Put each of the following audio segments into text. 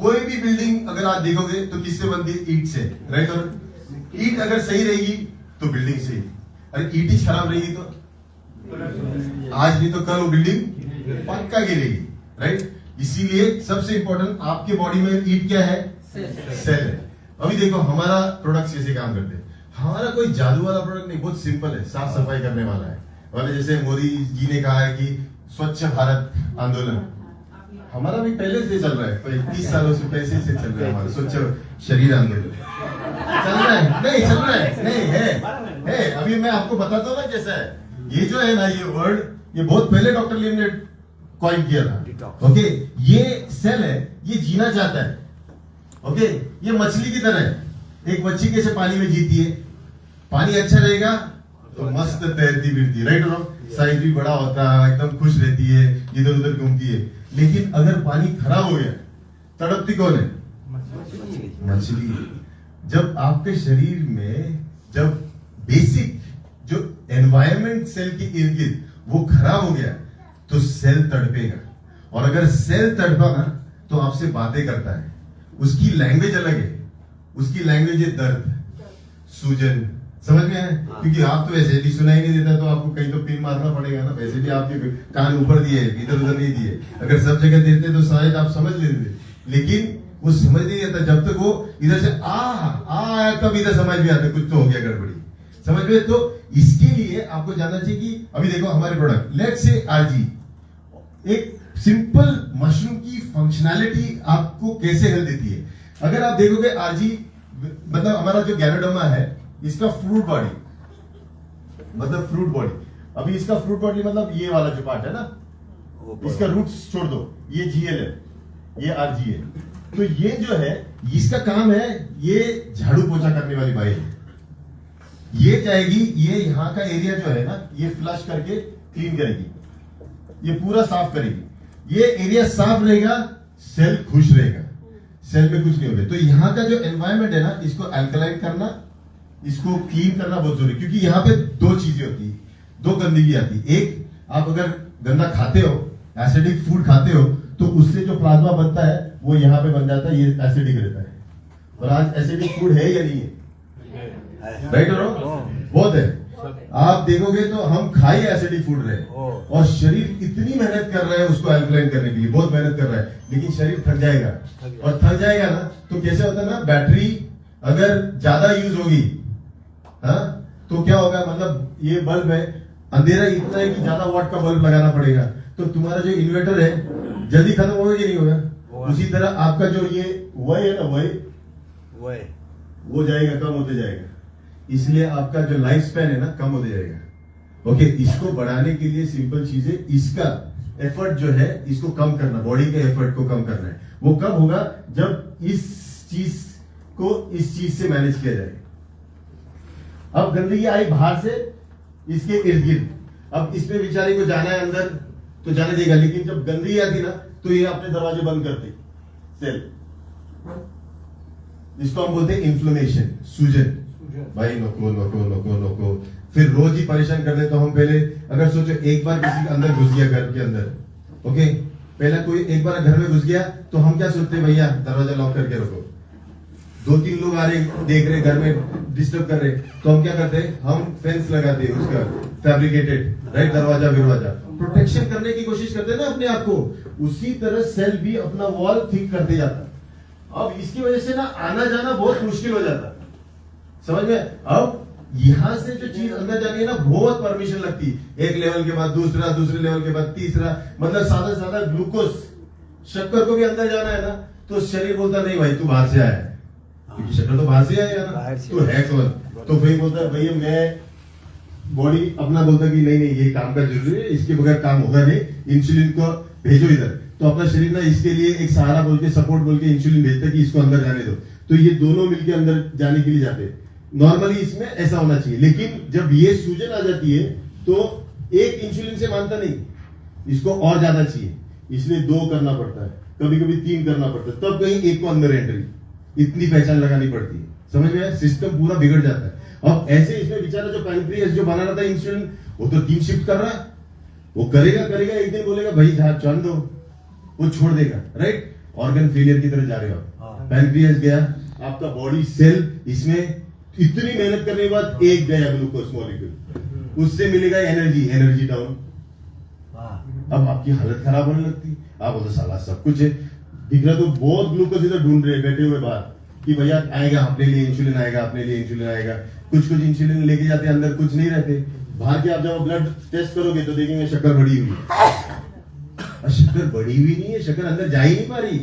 कोई भी बिल्डिंग अगर आप देखोगे तो किससे बनती है? ईंट से, राइट? और ईंट अगर सही रहेगी तो बिल्डिंग सही, अरे ईंट ही खराब रहेगी तो आज नहीं तो कल वो बिल्डिंग पक्का गिरेगी, राइट? इसीलिए सबसे इंपॉर्टेंट आपके बॉडी में ईंट क्या है? सेल है। अभी देखो हमारा प्रोडक्ट कैसे काम करते हैं। हमारा कोई जादू वाला प्रोडक्ट नहीं, बहुत सिंपल है, साफ सफाई करने वाला है। और जैसे मोदी जी ने कहा है कि स्वच्छ भारत आंदोलन, हमारा भी पहले से चल रहा है, 30 सालों से पहले से चल रहा है हमारा स्वच्छ शरीर आंदोलन चल रहा है। नहीं चल रहा है, नहीं है। अभी मैं आपको बताता हूँ ना कैसा है। ये जो है ना, ये वर्ड ये बहुत पहले डॉक्टर लीम ने कॉइन किया था। ओके, ये सेल है, ये जीना चाहता है। ओके, ये मछली की तरह है। एक मच्छी कैसे पानी में जीती है, पानी अच्छा रहेगा तो मस्त तैरती फिरती, राइट? साइज भी बड़ा होता है, एकदम खुश रहती है, इधर उधर घूमती है। लेकिन अगर पानी खराब हो गया, तड़पती कौन है? मछली। जब आपके शरीर में जब बेसिक जो एनवायरमेंट सेल के इर्द गिर्द वो खराब हो गया तो सेल तड़पेगा। और अगर सेल तड़पा ना तो आपसे बातें करता है, उसकी लैंग्वेज अलग है। उसकी लैंग्वेज है दर्द, सूजन, समझ में आया? क्योंकि आप तो वैसे भी सुनाई नहीं देता, तो आपको कहीं तो पिन मारना पड़ेगा ना। वैसे भी आपके कान ऊपर दिए, इधर उधर नहीं दिए। अगर सब जगह देते तो शायद आप समझ लेते, लेकिन वो समझ नहीं आता जब तक वो इधर से आया तब इधर समझ में आता कुछ तो हो गया गड़बड़ी, समझ में? तो इसके लिए आपको जानना चाहिए कि अभी देखो हमारे प्रोडक्ट लेट्स से आरजी, एक सिंपल मशरूम की फंक्शनैलिटी आपको कैसे हेल्प देती है। अगर आप देखोगे आरजी मतलब हमारा जो गैनोडर्मा है, इसका फ्रूट बॉडी मतलब फ्रूट बॉडी, अभी इसका फ्रूट बॉडी मतलब ये वाला जो पार्ट है ना, इसका रूट्स छोड़ दो, ये जीएल है, ये आरजी है। तो ये जो है इसका काम है, ये झाड़ू पोछा करने वाली बाई है। ये जाएगी, ये यहाँ का एरिया जो है ना, ये फ्लश करके क्लीन करेगी, ये पूरा साफ करेगी। ये एरिया साफ रहेगा, सेल खुश रहेगा, सेल में कुछ नहीं होगा। तो यहाँ का जो एनवायरमेंट है ना, इसको अल्कलाइन करना, इसको क्लीन करना बहुत जरूरी, क्योंकि यहाँ पे दो चीजें होती है, दो गंदगी आती है। एक, आप अगर गंदा खाते हो, एसिडिक फूड खाते हो, तो उससे जो प्लाज्मा बनता है वो यहाँ पे बन जाता है, ये एसिडिक रहता है। और आज एसिडिक फूड है या नहीं है? राइट और बहुत है। आप देखोगे तो हम खाई एसिडिक फूड रहे, और शरीर इतनी मेहनत कर रहा है उसको अल्कलाइन करने के लिए, बहुत मेहनत कर रहा है, लेकिन शरीर थक जाएगा। और थक जाएगा ना तो कैसे होता है ना, बैटरी अगर ज्यादा यूज होगी तो क्या होगा, मतलब ये बल्ब है, अंधेरा इतना है कि ज्यादा वाट का बल्ब लगाना पड़ेगा, तो तुम्हारा जो इन्वर्टर है जल्दी खत्म होगा कि नहीं होगा? उसी तरह आपका जो ये वय है ना, वय वो जाएगा, कम होते जाएगा। इसलिए आपका जो लाइफ स्पैन है ना, कम होते जाएगा। ओके, इसको बढ़ाने के लिए सिंपल चीज है, इसका एफर्ट जो है इसको कम करना, बॉडी के एफर्ट को कम करना है। वो कब होगा? जब इस चीज को इस चीज से मैनेज किया जाए। अब गंदगी आई बाहर से इसके इर्द गिर्द, अब इसमें बेचारे को जाना है अंदर तो जाने देगा, लेकिन जब गंदगी आती ना तो ये अपने दरवाजे बंद करते सेल। इसको हम बोलते हैं इन्फ्लेमेशन, सूजन। भाई नको नको नको नको, फिर रोज ही परेशान कर दे। तो हम पहले अगर सोचो, एक बार किसी के अंदर घुस गया, घर के अंदर, ओके, पहला कोई एक बार घर में घुस गया तो हम क्या सोचते हैं, भैया दरवाजा लॉक करके रखो। 2-3 लोग आ रहे, देख रहे, घर में डिस्टर्ब कर रहे, तो हम क्या करते हैं, हम फेंस लगाते हैं उसका, फैब्रिकेटेड, राइट, दरवाजा विरवाजा, प्रोटेक्शन करने की कोशिश करते हैं ना अपने आप को। उसी तरह सेल भी अपना वॉल थिक करते जाता। अब इसकी वजह से ना आना जाना बहुत मुश्किल हो जाता, समझ में? अब यहां से जो चीज अंदर जानी है ना, बहुत परमिशन लगती है। एक लेवल के बाद दूसरा, दूसरे लेवल के बाद तीसरा, मतलब सादा सादा ग्लूकोज, शक्कर को भी अंदर जाना है ना, तो शरीर बोलता नहीं भाई तू बाहर से आया है, क्योंकि शक्कर तो बाहर से आएगा ना, तू है कौन? तो भाई बोलता है भैया मैं, बॉडी अपना बोलता कि नहीं नहीं ये काम का जरूरी है, इसके बगैर काम होगा नहीं, इंसुलिन को भेजो इधर। तो अपना शरीर ना इसके लिए एक सहारा बोल के, सपोर्ट बोल के इंसुलिन भेजता है कि इसको अंदर जाने दो। तो ये दोनों मिलके अंदर जाने के लिए जाते हैं। नॉर्मली इसमें ऐसा होना चाहिए, लेकिन जब ये सूजन आ जाती है तो एक इंसुलिन से मानता नहीं, इसको और ज्यादा चाहिए, इसलिए 2 करना पड़ता है, कभी कभी 3 करना पड़ता है, तब कहीं एक को अंदर एंट्री, इतनी पहचान लगानी पड़ती है, समझ में? सिस्टम पूरा बिगड़ जाता है। अब ऐसे इसमें बेचारा जो पैंक्रियास जो बना रहा था इंसुलिन, वो तो 3 शिफ्ट कर रहा है, वो करेगा, एक दिन बोलेगा भाई जान दो, वो छोड़ देगा, राइट? ऑर्गन फेलियर की तरफ जा रहे हो। पैनक्रियास गया, आपका बॉडी सेल, इसमें इतनी मेहनत करने के बाद एक गया ग्लूकोज मॉलिक्यूल, उससे मिलेगा एनर्जी डाउन। अब आपकी हालत खराब होने लगती, आप बोलते साला सब कुछ है दिख रहा, तो बहुत ग्लूकोज इधर ढूंढ रहे बैठे हुए बाहर कि भैया आएगा अपने लिए इंसुलिन आएगा, अपने लिए इंसुलिन आएगा। कुछ इंसुलिन लेके जाते हैं, अंदर कुछ नहीं रहते। बाहर के आप जब ब्लड टेस्ट करोगे तो देखेंगे शक्कर बढ़ी हुई है। शक्कर बढ़ी हुई नहीं है, शक्कर अंदर जा ही नहीं पा रही।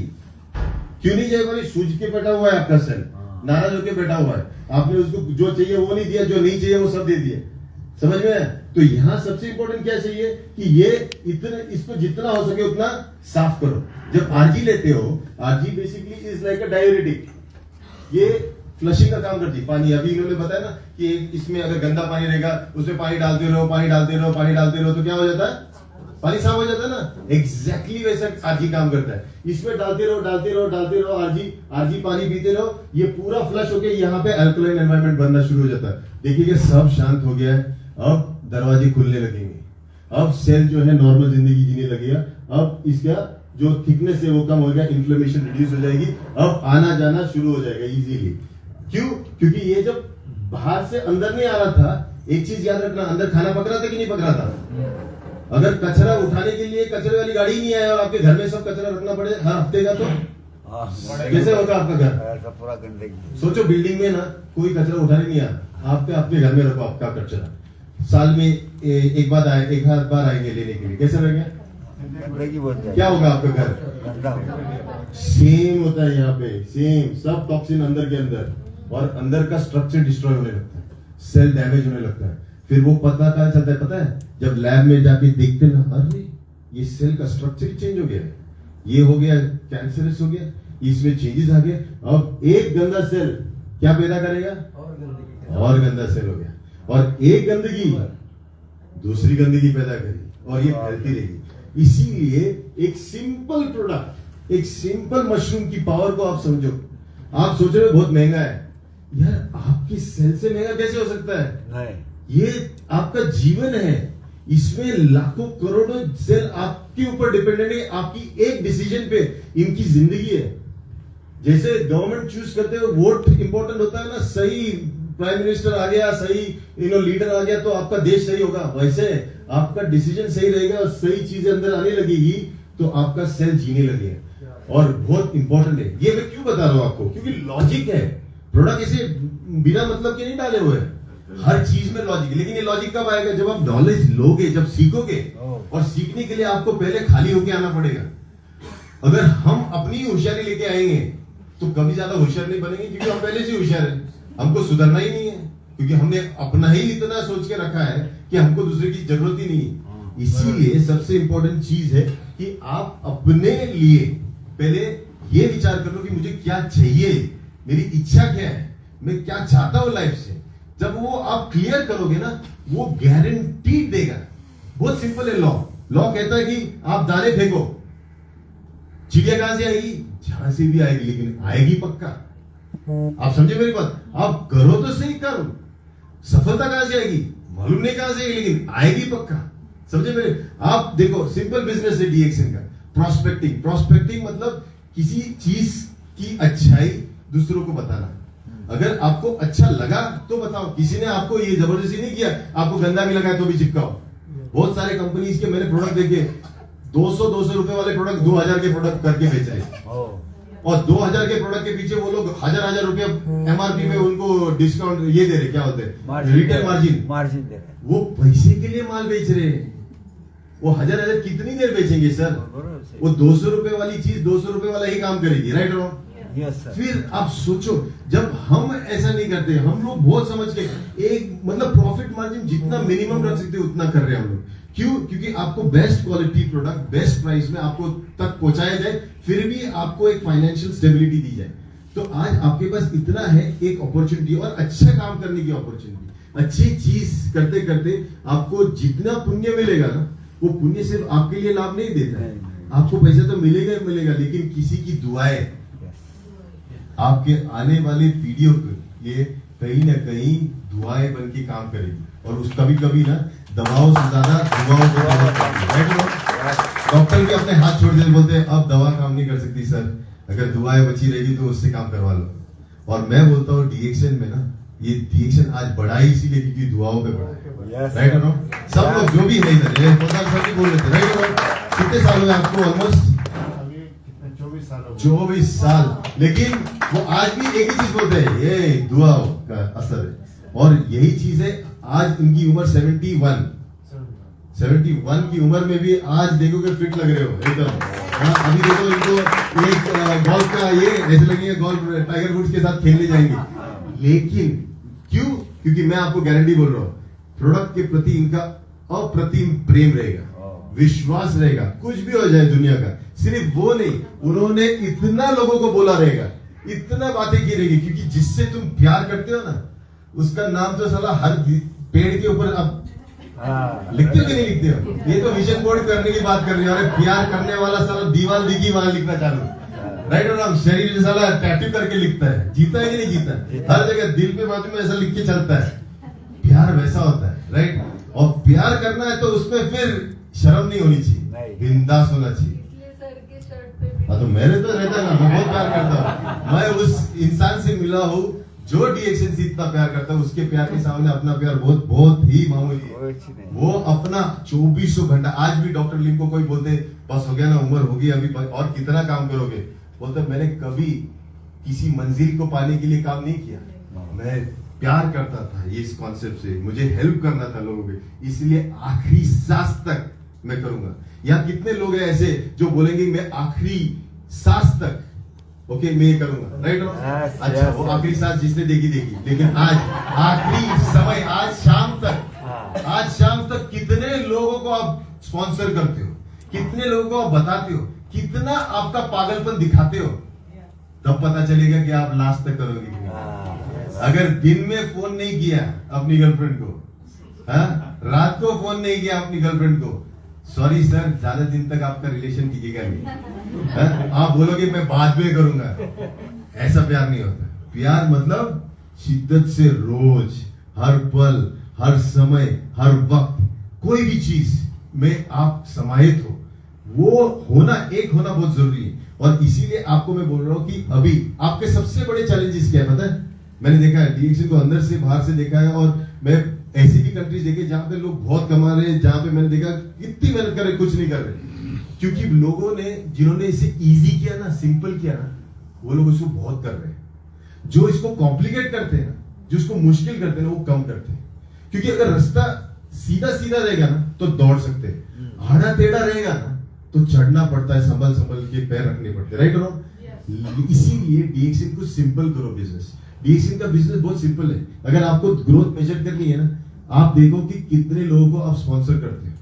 क्यों नहीं जा पा रही? सूझ के बैठा हुआ है आपका सेल, नाराज होकर बैठा हुआ है। आपने उसको जो चाहिए वो नहीं दिया, जो नहीं चाहिए वो सब दे दिया। समझ में? तो यहाँ सबसे इंपॉर्टेंट क्या चाहिए कि ये इसको जितना हो सके उतना साफ करो। जब आरजी लेते हो, RG basically is like a diuretic, ये फ्लशिंग का काम करती है। पानी अभी इन्होंने बताया ना कि इसमें अगर गंदा पानी रहेगा उसमें पानी डालते रहो, पानी डालते रहो, पानी डालते रहो, तो क्या हो जाता है? पानी साफ हो जाता है ना। एग्जैक्टली वैसा आरजी काम करता है। इसमें डालते रहो डालते रहो डालते रहो, आरजी पानी पीते रहो, ये पूरा फ्लश होके यहाँ पे अल्कलाइन एनवायरनमेंट बनना शुरू हो जाता है। देखिए सब शांत हो गया है, अब दरवाजे खुलने लगेंगे, अब सेल जो है नॉर्मल जिंदगी जीने लगेगा, अब इसका जो थिकनेस है वो कम हो गया, इन्फ्लेमेशन रिड्यूस हो जाएगी, अब आना जाना शुरू हो जाएगा इजीली। क्यों? क्योंकि ये जब बाहर से अंदर नहीं आ रहा था, एक चीज याद रखना, अंदर खाना पक रहा था कि नहीं पक रहा था? अगर कचरा उठाने के लिए कचरे वाली गाड़ी नहीं आया और आपके घर में सब कचरा रखना पड़े हर हफ्ते का, तो कैसे होगा आपका घर? पूरा गंदगी। सोचो बिल्डिंग में ना कोई कचरा उठाने नहीं आया, आपके अपने घर में रखो आपका कचरा, साल में एक बार आएंगे लेने के लिए, कैसे रहेंगे? क्या होगा आपका घर? सेम होता है यहाँ पे, सेम सब टॉक्सिन अंदर के अंदर, और अंदर का स्ट्रक्चर डिस्ट्रॉय होने लगता है, सेल डैमेज होने लगता है। फिर वो पता कहाँ चलता है पता है? जब लैब में जाके देखते ना, अरे ये सेल का स्ट्रक्चर चेंज हो गया, ये हो गया कैंसरस हो गया, इसमें चेंजेस आ गए। अब एक गंदा सेल क्या पैदा करेगा? और गंदा सेल हो गया, और एक गंदगी दूसरी गंदगी पैदा करेगी, और ये फैलती रहेगी। इसीलिए एक सिंपल प्रोडक्ट, एक सिंपल मशरूम की पावर को आप समझो। आप सोच रहे हो बहुत महंगा है, यार आपकी सेल से महंगा कैसे हो सकता है? नहीं, ये आपका जीवन है, इसमें लाखों करोड़ों सेल आपके ऊपर डिपेंडेंट है, आपकी एक डिसीजन पे इनकी जिंदगी है। जैसे गवर्नमेंट चूज करते हो, वोट इंपॉर्टेंट होता है ना, सही प्राइम मिनिस्टर आ गया, सही लीडर आ गया तो आपका देश सही होगा। वैसे आपका डिसीजन सही रहेगा और सही चीजें अंदर आने लगेगी तो आपका सेल जीने लगेगा, और बहुत इंपॉर्टेंट है। ये मैं क्यों बता रहा हूं आपको? क्योंकि लॉजिक है, प्रोडक्ट इसे बिना मतलब के नहीं डाले हुए हैं, हर चीज में लॉजिक है। लेकिन ये लॉजिक कब आएगा? जब आप नॉलेज लोगे, जब सीखोगे, और सीखने के लिए आपको पहले खाली होके आना पड़ेगा। अगर हम अपनी होशियारी लेके आएंगे तो कभी ज्यादा होशियार नहीं बनेंगे, क्योंकि हम पहले से होशियार हैं, हमको सुधरना ही नहीं है, क्योंकि हमने अपना ही इतना सोच के रखा है कि हमको दूसरे की जरूरत ही नहीं है। इसीलिए सबसे इंपॉर्टेंट चीज है कि आप अपने लिए पहले ये विचार करो कि मुझे क्या चाहिए, मेरी इच्छा क्या है, मैं क्या चाहता हूं लाइफ से। जब वो आप क्लियर करोगे ना, वो गारंटी देगा। बहुत सिंपल है लॉ। लॉ कहता है कि आप दाने फेंको, चिड़िया कहां से आएगी? जहां से भी आएगी, लेकिन आएगी पक्का। आप समझे मेरी बात? आप करो तो सही, करो, सफलता कहां से आएगी मालूम नहीं कहां से आएगी, लेकिन आएगी पक्का। समझे मेरे? आप देखो सिंपल बिजनेस है डीएक्सन का, प्रोस्पेक्टिंग। प्रोस्पेक्टिंग मतलब किसी चीज की अच्छाई दूसरों को बताना। अगर आपको अच्छा लगा तो बताओ, किसी ने आपको ये जबरदस्ती नहीं किया, आपको गंदा भी लगा तो भी चिपकाओ। बहुत सारे कंपनीज के मैंने प्रोडक्ट देखे, 200 रुपए वाले प्रोडक्ट 2000 के प्रोडक्ट करके बेच रहे, और 2000 के प्रोडक्ट के पीछे वो लोग हजार रुपए एमआरपी में उनको डिस्काउंट ये दे रहे, क्या होते हैं, रिटेल मार्जिन दे रहे। वो पैसे के लिए माल बेच रहे हैं। वो हजार कितनी देर बेचेंगे सर? वो 200 रुपए वाली चीज 200 रुपए वाला ही काम करेगी, राइट और फिर आप सोचो, जब हम ऐसा नहीं करते, हम लोग बहुत समझ के एक मतलब प्रॉफिट मार्जिन जितना मिनिमम रख सकते उतना कर रहे हैं हम लोग। क्यों? क्योंकि आपको best quality product best price में आपको तक पहुंचाया जाए, फिर भी आपको एक फाइनेंशियल स्टेबिलिटी दी जाए। तो आज आपके पास इतना है एक अपॉर्चुनिटी, और अच्छा काम करने की अपॉर्चुनिटी। अच्छी चीज करते करते आपको जितना पुण्य मिलेगा ना, वो पुण्य सिर्फ आपके लिए लाभ नहीं देता है, आपको पैसा तो मिलेगा ही मिलेगा, लेकिन किसी की दुआएं आपके आने वाली पीढ़ियों के लिए कहीं ना कहीं दुआएं बन के काम करेगी। और उस कभी कभी ना दवाओं से ज्यादा दुआओं को डॉक्टर भी अपने हाथ छोड़ देते, बोलते हैं अब दवा काम नहीं कर सकती सर, अगर दुआएं बची रहेगी तो उससे काम करवा लो। और मैं बोलता हूँ डीएक्शन में ना, ये डीएक्शन आज बढ़ा ही इसीलिए क्योंकि दुआओं पे बढ़ा है। Right no? सब लोग जो भी है इधर, ये सब बोल रहे थे। Right no? कितने साल हुए आपको? ऑलमोस्ट 24 साल। लेकिन वो आज भी एक ही चीज बोलते हैं, ये दुआओं का असर है। और यही चीज है, आज इनकी उम्र 71 की उम्र में भी आज देखोगे फिट लग रहे हो एकदम। अभी देखो इनको एक गोल्फ का ये ऐसे लगेंगे गोल्फ टाइगर वुड्स के साथ खेलने जाएंगे। लेकिन क्यों? क्योंकि मैं आपको गारंटी बोल रहा हूं, प्रोडक्ट के प्रति इनका अप्रतिम प्रेम रहेगा, विश्वास रहेगा। कुछ भी हो जाए दुनिया का, सिर्फ वो नहीं, उन्होंने इतना लोगों को बोला रहेगा, इतना बातें की रहेगी। क्योंकि जिससे तुम प्यार करते हो ना, उसका नाम तो साला हर पेड़ के ऊपर अब लिखते हो कि नहीं लिखते हो? ये तो विजन बोर्ड करने की बात कर रही हो। अरे प्यार करने वाला साला दीवार दिखी वहां लिखना चालू। राइट और शरीर में साला टैटू करके लिखता है। जीता है कि नहीं जीता? हर जगह दिल पे बाजू में ऐसा लिख के चलता है। प्यार वैसा होता है। राइट? और प्यार करना है तो उसमें फिर शर्म नहीं होनी चाहिए, बिंदास होना चाहिए। तो मेरे तो रहता ना, मैं बहुत प्यार करता हूँ। मैं उस इंसान से मिला हूँ जो डीएक्शन से इतना प्यार करता है। उसके प्यार के सामने अपना प्यार बहुत बहुत ही मामूली है। वो अपना 2400 घंटा, आज भी डॉक्टर लिम को कोई बोलते बस हो गया ना, उम्र होगी अभी और कितना काम करोगे, बोलते मैंने कभी किसी मंजिल को पाने के लिए काम नहीं किया। मैं प्यार करता था इस कॉन्सेप्ट से, मुझे हेल्प करना था लोगों के, इसलिए आखिरी सांस तक मैं करूंगा। यहाँ कितने लोग हैं ऐसे जो बोलेंगे मैं आखिरी सांस तक ओके मैं ये करूंगा। राइट? अच्छा, वो आखिरी सांस जिसने देखी, लेकिन आज आखिरी समय, आज शाम तक कितने लोगों को आप स्पॉन्सर करते हो, कितने लोगों को आप बताते हो, कितना आपका पागलपन दिखाते हो, तब पता चलेगा कि आप लास्ट तक करोगे। अगर दिन में फोन नहीं किया अपनी गर्लफ्रेंड को, रात को फोन नहीं किया अपनी गर्लफ्रेंड को, सॉरी सर, ज्यादा दिन तक आपका रिलेशन टिकेगा नहीं। आप बोलोगे मैं बाद में करूंगा, ऐसा प्यार नहीं होता। प्यार मतलब शिद्दत से रोज, हर पल, हर समय, हर वक्त, कोई भी चीज में आप समाहित हो, वो होना बहुत जरूरी है। और इसीलिए आपको मैं बोल रहा हूं कि अभी आपके सबसे बड़े चैलेंजेस क्या है पता है? मैंने देखा है डीएक्शन को अंदर से बाहर से देखा है, और मैं ऐसी भी कंट्रीज देखे जहां पे लोग बहुत कमा रहे हैं, जहां पे मैंने देखा इतनी मेहनत कर रहे कुछ नहीं कर रहे, क्योंकि लोगों ने जिन्होंने इसे इजी किया ना, सिंपल किया ना, वो लोग उसको बहुत कर रहे हैं। जो इसको कॉम्प्लिकेट करते हैं ना, जो इसको मुश्किल करते हैं ना, वो कम करते हैं। क्योंकि अगर रास्ता सीधा सीधा रहेगा ना तो दौड़ सकते हैं, आड़ा टेढ़ा रहेगा ना तो चढ़ना पड़ता है, संभल के पैर रखने पड़ते हैं। राइट और इसीलिए डीएक्शन को सिंपल करो बिजनेस। डीएक्शन का बिजनेस बहुत सिंपल है। अगर आपको ग्रोथ मेजर करनी है ना, आप देखो कि कितने लोगों को आप स्पॉन्सर करते हो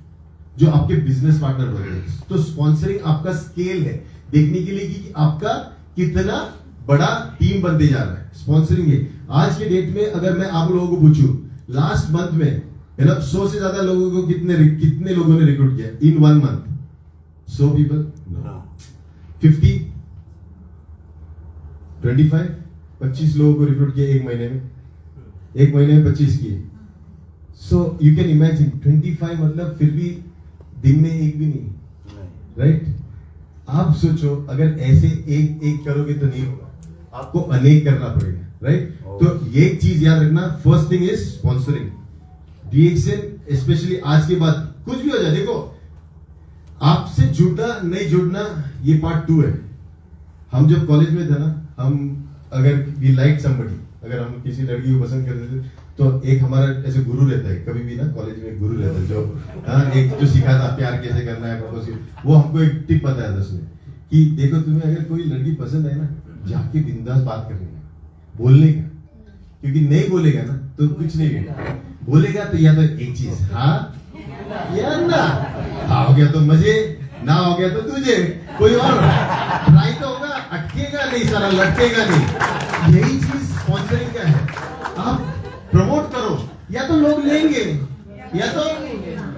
जो आपके बिजनेस पार्टनर बन रहे हैं। तो स्पॉन्सरिंग आपका स्केल है देखने के लिए कि आपका कितना बड़ा टीम बनते जा रहा है। स्पॉन्सरिंग है। आज के डेट में अगर मैं आप लोगों को पूछूं लास्ट मंथ में 100 से ज्यादा लोगों को कितने लोगों ने रिक्रूट किया इन 1 मंथ? 100 पीपल? 50? 25 लोगों को रिक्रूट किया एक महीने में 25 किए। सो यू कैन इमेजिन 25 मतलब फिर भी दिन में एक भी नहीं। राइट? आप सोचो अगर ऐसे एक करोगे तो नहीं होगा, आपको अनेक करना पड़ेगा। राइट? तो ये चीज याद रखना, first thing is sponsoring. The action specially आज के बाद कुछ भी हो जाए, देखो आपसे जुड़ना नहीं जुड़ना ये पार्ट 2 है। हम जब कॉलेज में थे ना, हम अगर वी लाइक समबडी, अगर हम किसी लड़की को पसंद करते थे तो एक हमारा ऐसे गुरु रहता है, कभी भी ना कॉलेज में एक गुरु रहता है जो एक जो सिखाता प्यार कैसे करना है, प्रपोज। वो हमको एक टिप बताया था उसने कि देखो तुम्हें अगर कोई लड़की पसंद है ना, जाके बिंदास बात करनी है, बोलने का, क्योंकि नहीं बोलेगा ना तो कुछ नहीं होगा। बोलेगा तो या तो एक चीज हाँ या ना, हाँ हो गया तो मजे, ना हो गया तो तुझे, कोई और ट्राई तो होगा, अटकेगा नहीं सारा, लटकेगा नहीं। यही चीज स्पॉन्सरिंग का है। आप प्रमोट करो, या तो लोग लेंगे या तो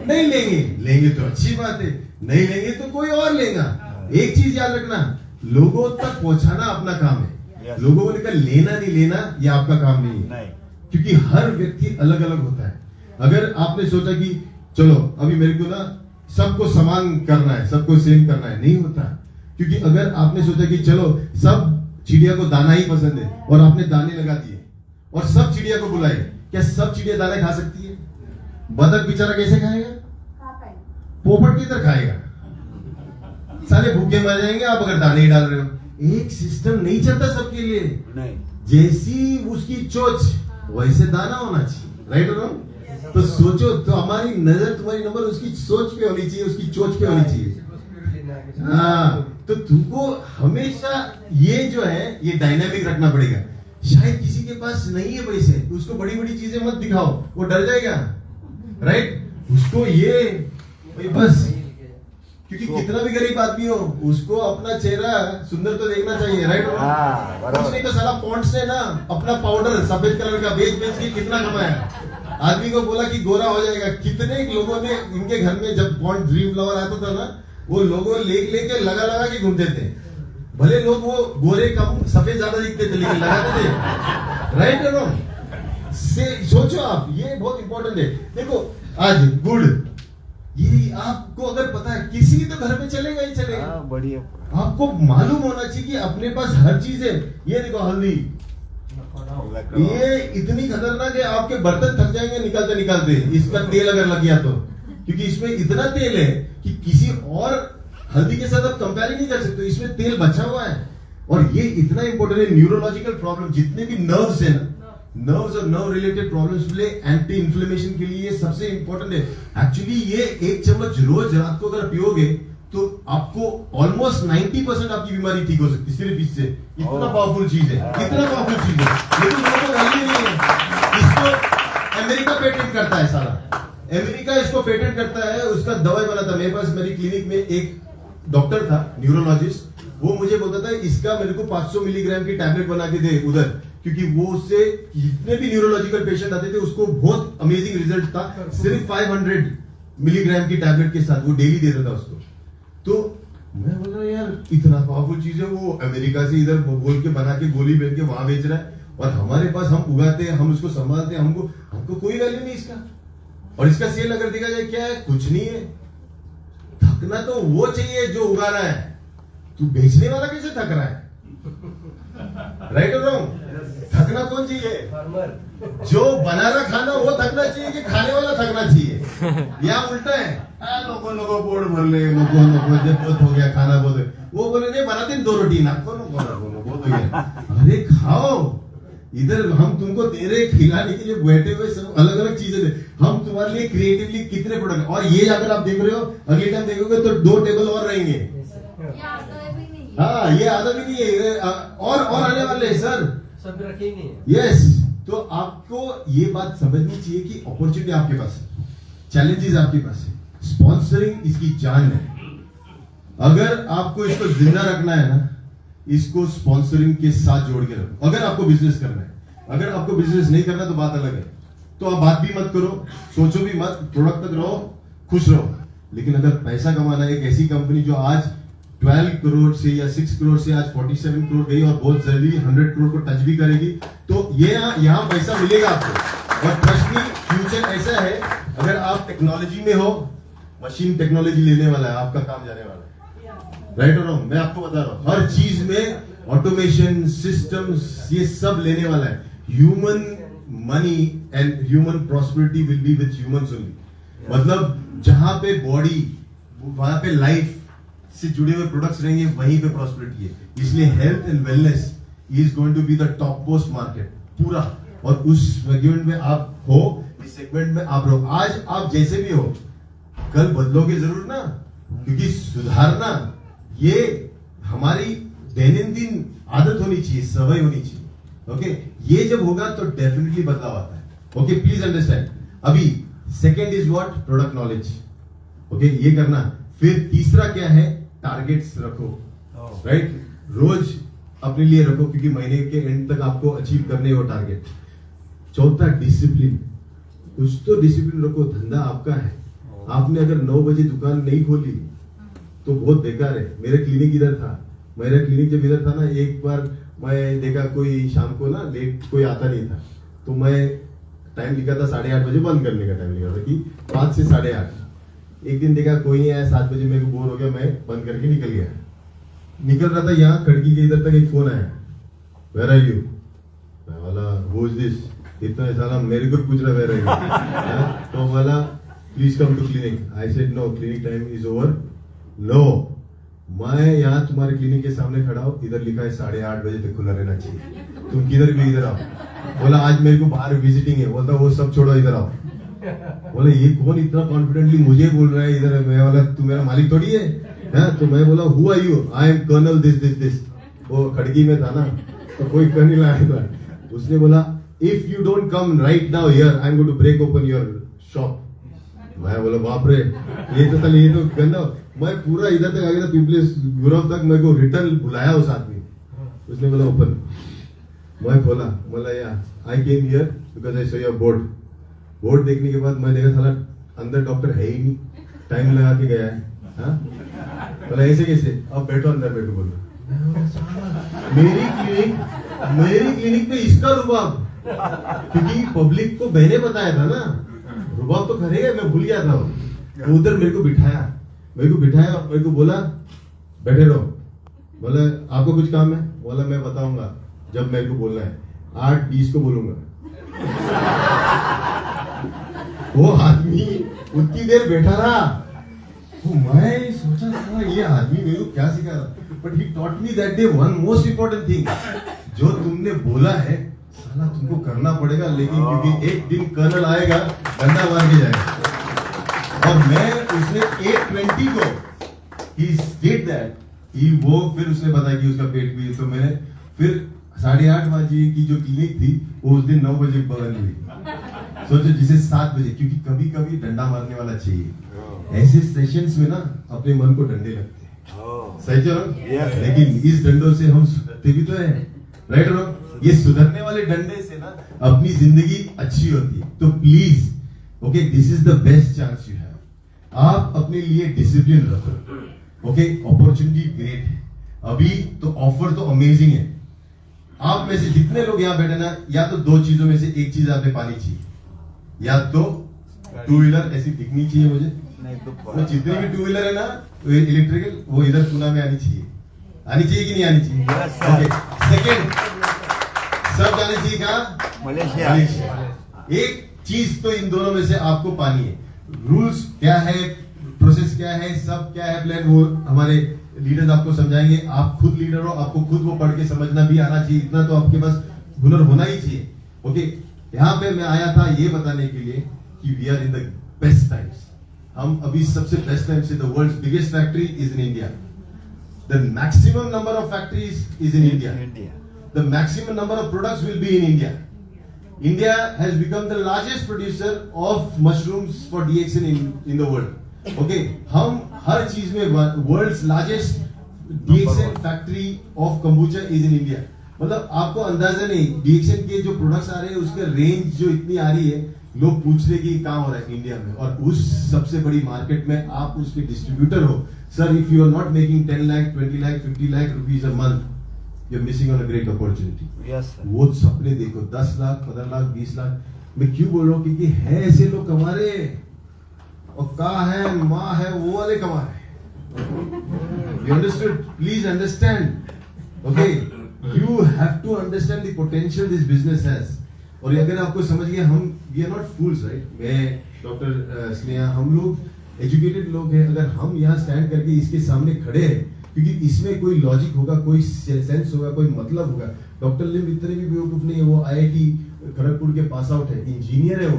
नहीं लेंगे तो अच्छी बात है, नहीं लेंगे तो कोई और लेगा। एक चीज याद रखना, लोगों तक पहुंचाना अपना काम है। लोगों को लेकर लेना नहीं लेना ये आपका काम नहीं है, क्योंकि हर व्यक्ति अलग अलग होता है। अगर आपने सोचा कि चलो अभी मेरे को ना सबको समान करना है, सबको सेम करना है, नहीं होता। क्योंकि अगर आपने सोचा कि चलो सब चिड़िया को दाना ही पसंद है और आपने दाने लगा दिए और सब चिड़िया को बुलाए, क्या सब चिड़िया दाने खा सकती है? बतख बेचारा कैसे खाएगा? पोपट किधर खाएगा? साले भूखे मर जाएंगे आप अगर दाने ही डाल रहे हो। एक सिस्टम नहीं चलता सबके लिए नहीं। जैसी उसकी चोच वैसे दाना होना चाहिए, राइट और रॉन्ग? तो सोचो, तो हमारी नजर तुम्हारी नंबर उसकी सोच पे होनी चाहिए, उसकी चोच पे होनी चाहिए। हाँ, तो तुमको हमेशा ये जो है ये डायनामिक रखना पड़ेगा। शायद किसी के पास नहीं है पैसे, तो उसको बड़ी बड़ी चीजें मत दिखाओ, वो डर जाएगा, राइट? उसको ये बस, क्योंकि कितना भी गरीब आदमी हो उसको अपना चेहरा सुंदर तो देखना चाहिए, राइट? कुछ नहीं तो साला पॉन्ड्स ने ना अपना पाउडर सफेद कलर का बेच बेच के कितना कमाया, आदमी को बोला कि गोरा हो जाएगा। कितने लोगों ने इनके घर में जब पॉन्ड ड्रीम फ्लावर आता था ना, वो लोगों लेके लगा लगा के घूमते थे। भले लोग वो गोरे कम सफेद ज्यादा दिखते थे लेकिन लगाते थे, राइट और रॉन्ग? सोचो आप, ये बहुत इंपॉर्टेंट है। देखो आज गुड़, ये आपको अगर पता है किसी तो घर में चलेगा ही चलेगा, बढ़िया। आपको मालूम होना चाहिए कि अपने पास हर चीज है। ये देखो हल्दी, ये इतनी खतरनाक है, आपके बर्तन थक जाएंगे निकालते निकालते। इसका तेल अगर लग गया तो, क्योंकि इसमें इतना तेल है कि किसी और हल्दी के साथ आप कंपेयर नहीं कर सकते, इसमें तेल बचा हुआ है। और ये इतना इंपॉर्टेंट है, न्यूरोलॉजिकल प्रॉब्लम जितने भी नर्व्स है ना, नर्व्स और नर्व रिलेटेड प्रॉब्लम्स के लिए, एंटी इन्फ्लेमेशन के लिए सबसे इंपॉर्टेंट है। एक्चुअली ये 1 चम्मच रोज रात को अगर पियोगे तो आपको ऑलमोस्ट 90% आपकी बीमारी ठीक हो सकती है सिर्फ इससे। इतना पावरफुल चीज है, इतना पावरफुल चीज है, लेकिन लोगों को वैल्यू नहीं है। इसको अमेरिका पेटेंट करता है, सारा अमेरिका इसको पेटेंट करता है। उसका दवाई बना था, मेरे पास मेरी क्लिनिक में एक डॉक्टर था, न्यूरोलॉजिस्ट, वो मुझे बोलता था इसका मेरे को 500 मिलीग्राम की टैबलेट बना के दे उधर, क्योंकि वो उससे जितने भी न्यूरोलॉजिकल पेशेंट आते थे उसको बहुत अमेजिंग रिजल्ट था। सिर्फ 500 मिलीग्राम की टैबलेट के साथ वो डेली देता था उसको। तो मैं बोल रहा यार इतना पावरफुल चीज है, वो अमेरिका से इधर बोल के बना के गोली बन के वहां बेच रहा है, और हमारे पास हम उगाते हैं, हम उसको संभालते हैं, हमको कोई वैल्यू नहीं इसका। और इसका सेल अगर देखा जाए क्या है, कुछ नहीं है। थकना तो वो चाहिए जो उगा रहा है, तू बेचने वाला कैसे थक रहा है, राइट और रॉन्ग? थकना कौन चाहिए? जो बना रहा खाना वो थकना चाहिए कि खाने वाला थकना चाहिए? या उल्टा है, लोगों पोट भर ले, लोगों जब बहुत हो गया खाना बहुत, वो बोले नहीं बनाते 2 रोटी ना, बहुत हो गया। अरे खाओ, इधर हम तुमको दे रहे खिलाने के लिए, बैठे हुए सब अलग अलग चीजें दे, हम तुम्हारे लिए क्रिएटिवली कितने प्रोडक्ट। और ये अगर आप देख रहे हो, अगले टाइम देखोगे तो 2 टेबल और रहेंगे। हाँ, ये आदत भी नहीं है, और आने वाले हैं सर, सब रखे नहीं है। यस, तो आपको ये बात समझनी चाहिए कि अपॉर्चुनिटी आपके पास है, चैलेंजेस आपके पास है, स्पॉन्सरिंग इसकी जान है। अगर आपको इसको जिंदा रखना है ना, इसको स्पॉन्सरिंग के साथ जोड़ के रखो। अगर आपको बिजनेस करना है, अगर आपको बिजनेस नहीं करना तो बात अलग है, तो आप बात भी मत करो, सोचो भी मत, प्रोडक्ट तक रहो, खुश रहो। लेकिन अगर पैसा कमाना है, एक ऐसी कंपनी जो आज 12 करोड़ से या 6 करोड़ से आज 47 करोड़ गई और बहुत जल्दी 100 करोड़ को टच भी करेगी, तो ये यहाँ पैसा मिलेगा आपको। और ट्रस्ट मी, फ्यूचर ऐसा है, अगर आप टेक्नोलॉजी में हो, मशीन टेक्नोलॉजी लेने वाला है, आपका काम जाने वाला है, राइट और रॉन्ग? मैं आपको बता रहा हूँ, हर चीज में ऑटोमेशन सिस्टम्स ये सब लेने वाला है। Human money and human prosperity will be with humans only. मतलब जहां पे बॉडी, वहां पे लाइफ से जुड़े हुए प्रोडक्ट्स रहेंगे, वहीं पे प्रॉस्पेरिटी है। इसलिए health and wellness is going to be the topmost market पूरा, और उस सेगमेंट में आप हो, इस सेगमेंट में आप रहो। आज आप जैसे भी हो, कल बदलोगे जरूर ना, क्योंकि सुधारना ये हमारी दैनंदिन आदत होनी चाहिए, समय होनी चाहिए। ओके, ये जब होगा तो डेफिनेटली बदलाव आता है। Okay, please understand. अभी second is what? Product knowledge. Okay, ये करना। फिर तीसरा क्या है? टारगेट्स रखो, राइट? रोज अपने लिए रखो, क्योंकि महीने के एंड तक आपको अचीव करने हो टारगेट। चौथा, डिसिप्लिन। कुछ तो डिसिप्लिन रखो, धंधा आपका है। आपने अगर 9 बजे दुकान नहीं खोली तो बहुत बेकार है। मेरा क्लिनिक इधर था, मेरा क्लिनिक जब इधर था ना, एक बार मैं देखा कोई शाम को ना लेट कोई आता नहीं था, तो मैं टाइम लिखा था 8:30 बजे, बंद करने का टाइम लिखा था कि 5 से 8:30। एक दिन देखा कोई नहीं आया, 7 बजे मेरे को बोर हो गया, मैं बंद करके निकल गया। निकल रहा था यहाँ खिड़की के इधर तक एक फोन आया, वेयर आर यू? मैं बोला हु इज दिस? इतना साला मेरे को पूछ रहा वेयर आर यू? तो बोला please come to clinic. I said no, clinic time is over. No, मैं यहाँ तुम्हारे क्लिनिक के सामने खड़ा हूँ, इधर लिखा है 8:30 बजे तक खुला रहना चाहिए, तुम किधर भी इधर आओ। बोला आज मेरे को बाहर विजिटिंग है। बोलता वो सब छोड़ो, इधर आओ। बोले ये कौन इतना कॉन्फिडेंटली मुझे बोल रहा है इधर? मैं बोला तू मेरा मालिक थोड़ी है? तो मैं बोला who are you? I am colonel this this this. वो खड़की में था ना, तो कोई कर्नल आया था, उसने बोला if you don't come right now here I am going to break open your shop. मैं बोला बाप रे, ये तो गंदा। मैं पूरा इधर तक आ गया था, पीपल्स गुरव तक। मेरे को रिटर्न बुलाया उस आदमी, उसने बोला ओपन। मैं खोला, बोला या I came here because I saw your board. Board देखने के बाद मैं देखा साला अंदर डॉक्टर है ही नहीं, टाइम लगा के गया है। हाँ? बोला ऐसे कैसे? अब बैठो अंदर बैठो। बोलो मेरी क्लिनिक पे इसका रुबाब, क्योंकि पब्लिक को मैंने बताया था ना, रुबाब तो करेगा, मैं भूल गया था। तो उधर मेरे को बिठाया मेरे को बोला बैठे रहो। बोला आपको कुछ काम है? बोला मैं बताऊंगा जब मेरे को बोलना है, 8:20 को बोलूंगा। वो आदमी उतनी देर बैठा रहा, तो मैं सोचा था ये आदमी मेरे को क्या सिखा रहा, but he taught me that day one most important thing, जो तुमने बोला है साला तुमको करना पड़ेगा, लेकिन क्योंकि एक दिन कर्नल आएगा डंडा मार के जाएगा। और मैं उसने 8:20 को he did that, वो फिर उसने बताया कि उसका पेट भी, तो मैंने फिर 8:30 बजे की जो क्लिनिक थी वो उस दिन 9 बजे बंद हुई। सोचो जिसे 7 बजे, क्योंकि कभी कभी डंडा मारने वाला चाहिए। ऐसे सेशंस में ना अपने मन को डंडे लगते हैं, सही चलो। लेकिन इस डंडों से हम सुधरते भी तो है, राइट रो? ये सुधरने वाले डंडे से ना अपनी जिंदगी अच्छी होती है। तो please okay, this is the best chance you have. आप अपने लिए डिसिप्लिन रखो। ओके, अपॉर्चुनिटी ग्रेट है अभी, तो ऑफर तो अमेजिंग है। आप में से जितने लोग यहाँ बैठे ना, या तो 2 चीजों में से एक चीज आपने पानी चाहिए, या तो 2 व्हीलर ऐसी दिखनी चाहिए मुझे, वो जितने भी 2 व्हीलर है ना इलेक्ट्रिकल, वो इधर पुणे में आनी चाहिए कि नहीं आनी चाहिए? ओके, सेकंड सब जाने चाहिए कहाँ? मलेशिया। एक चीज तो इन दोनों में से आपको पानी है। रूल्स क्या है, प्रोसेस क्या है, सब क्या है, प्लान वो हमारे लीडर्स आपको समझाएंगे। आप खुद लीडर हो, आपको खुद वो पढ़ के समझना भी आना चाहिए, इतना तो आपके पास हुनर होना ही चाहिए। ओके, यहाँ पे मैं आया था ये बताने के लिए कि we are in the best times. हम अभी सबसे बेस्ट टाइम से, the world's biggest factory is in India, the maximum number of factories is in India, the maximum number of products will be in India. India has become the largest producer of mushrooms for DXN in the world. Okay, हम हर चीज में world's largest DXN factory of kombucha is in India. मतलब आपको अंदाजा नहीं, DXN के जो products आ रहे हैं उसका रेंज जो इतनी आ रही है, लोग पूछ रहे कि कहाँ हो रहा है इंडिया में, और उस सबसे बड़ी मार्केट में आप उसके डिस्ट्रीब्यूटर हो। Sir, if you are not making 10 lakh 20 lakh 50 lakh rupees a month, you're missing on a great opportunity. Yes sir. वो सपने देखो, 10 लाख 15 लाख 20 लाख। मैं क्यों बोल रहा हूँ? क्योंकि है ऐसे लोग कमा रहे, और का है माँ है वो वाले कमा रहे। You understood? Please understand. Okay, you have to understand the potential this business has. और अगर आपको समझ गया, हम we are not fools, right? मैं डॉक्टर स्नेहा, हम लोग एजुकेटेड लोग हैं। अगर हम यहाँ स्टैंड करके इसके सामने खड़े हैं, क्योंकि इसमें कोई लॉजिक होगा, कोई सेंस होगा, कोई मतलब होगा। डॉक्टर लिम इतने भी बेवकूफ नहीं है, वो IIT खड़गपुर के पास आउट है, इंजीनियर है वो,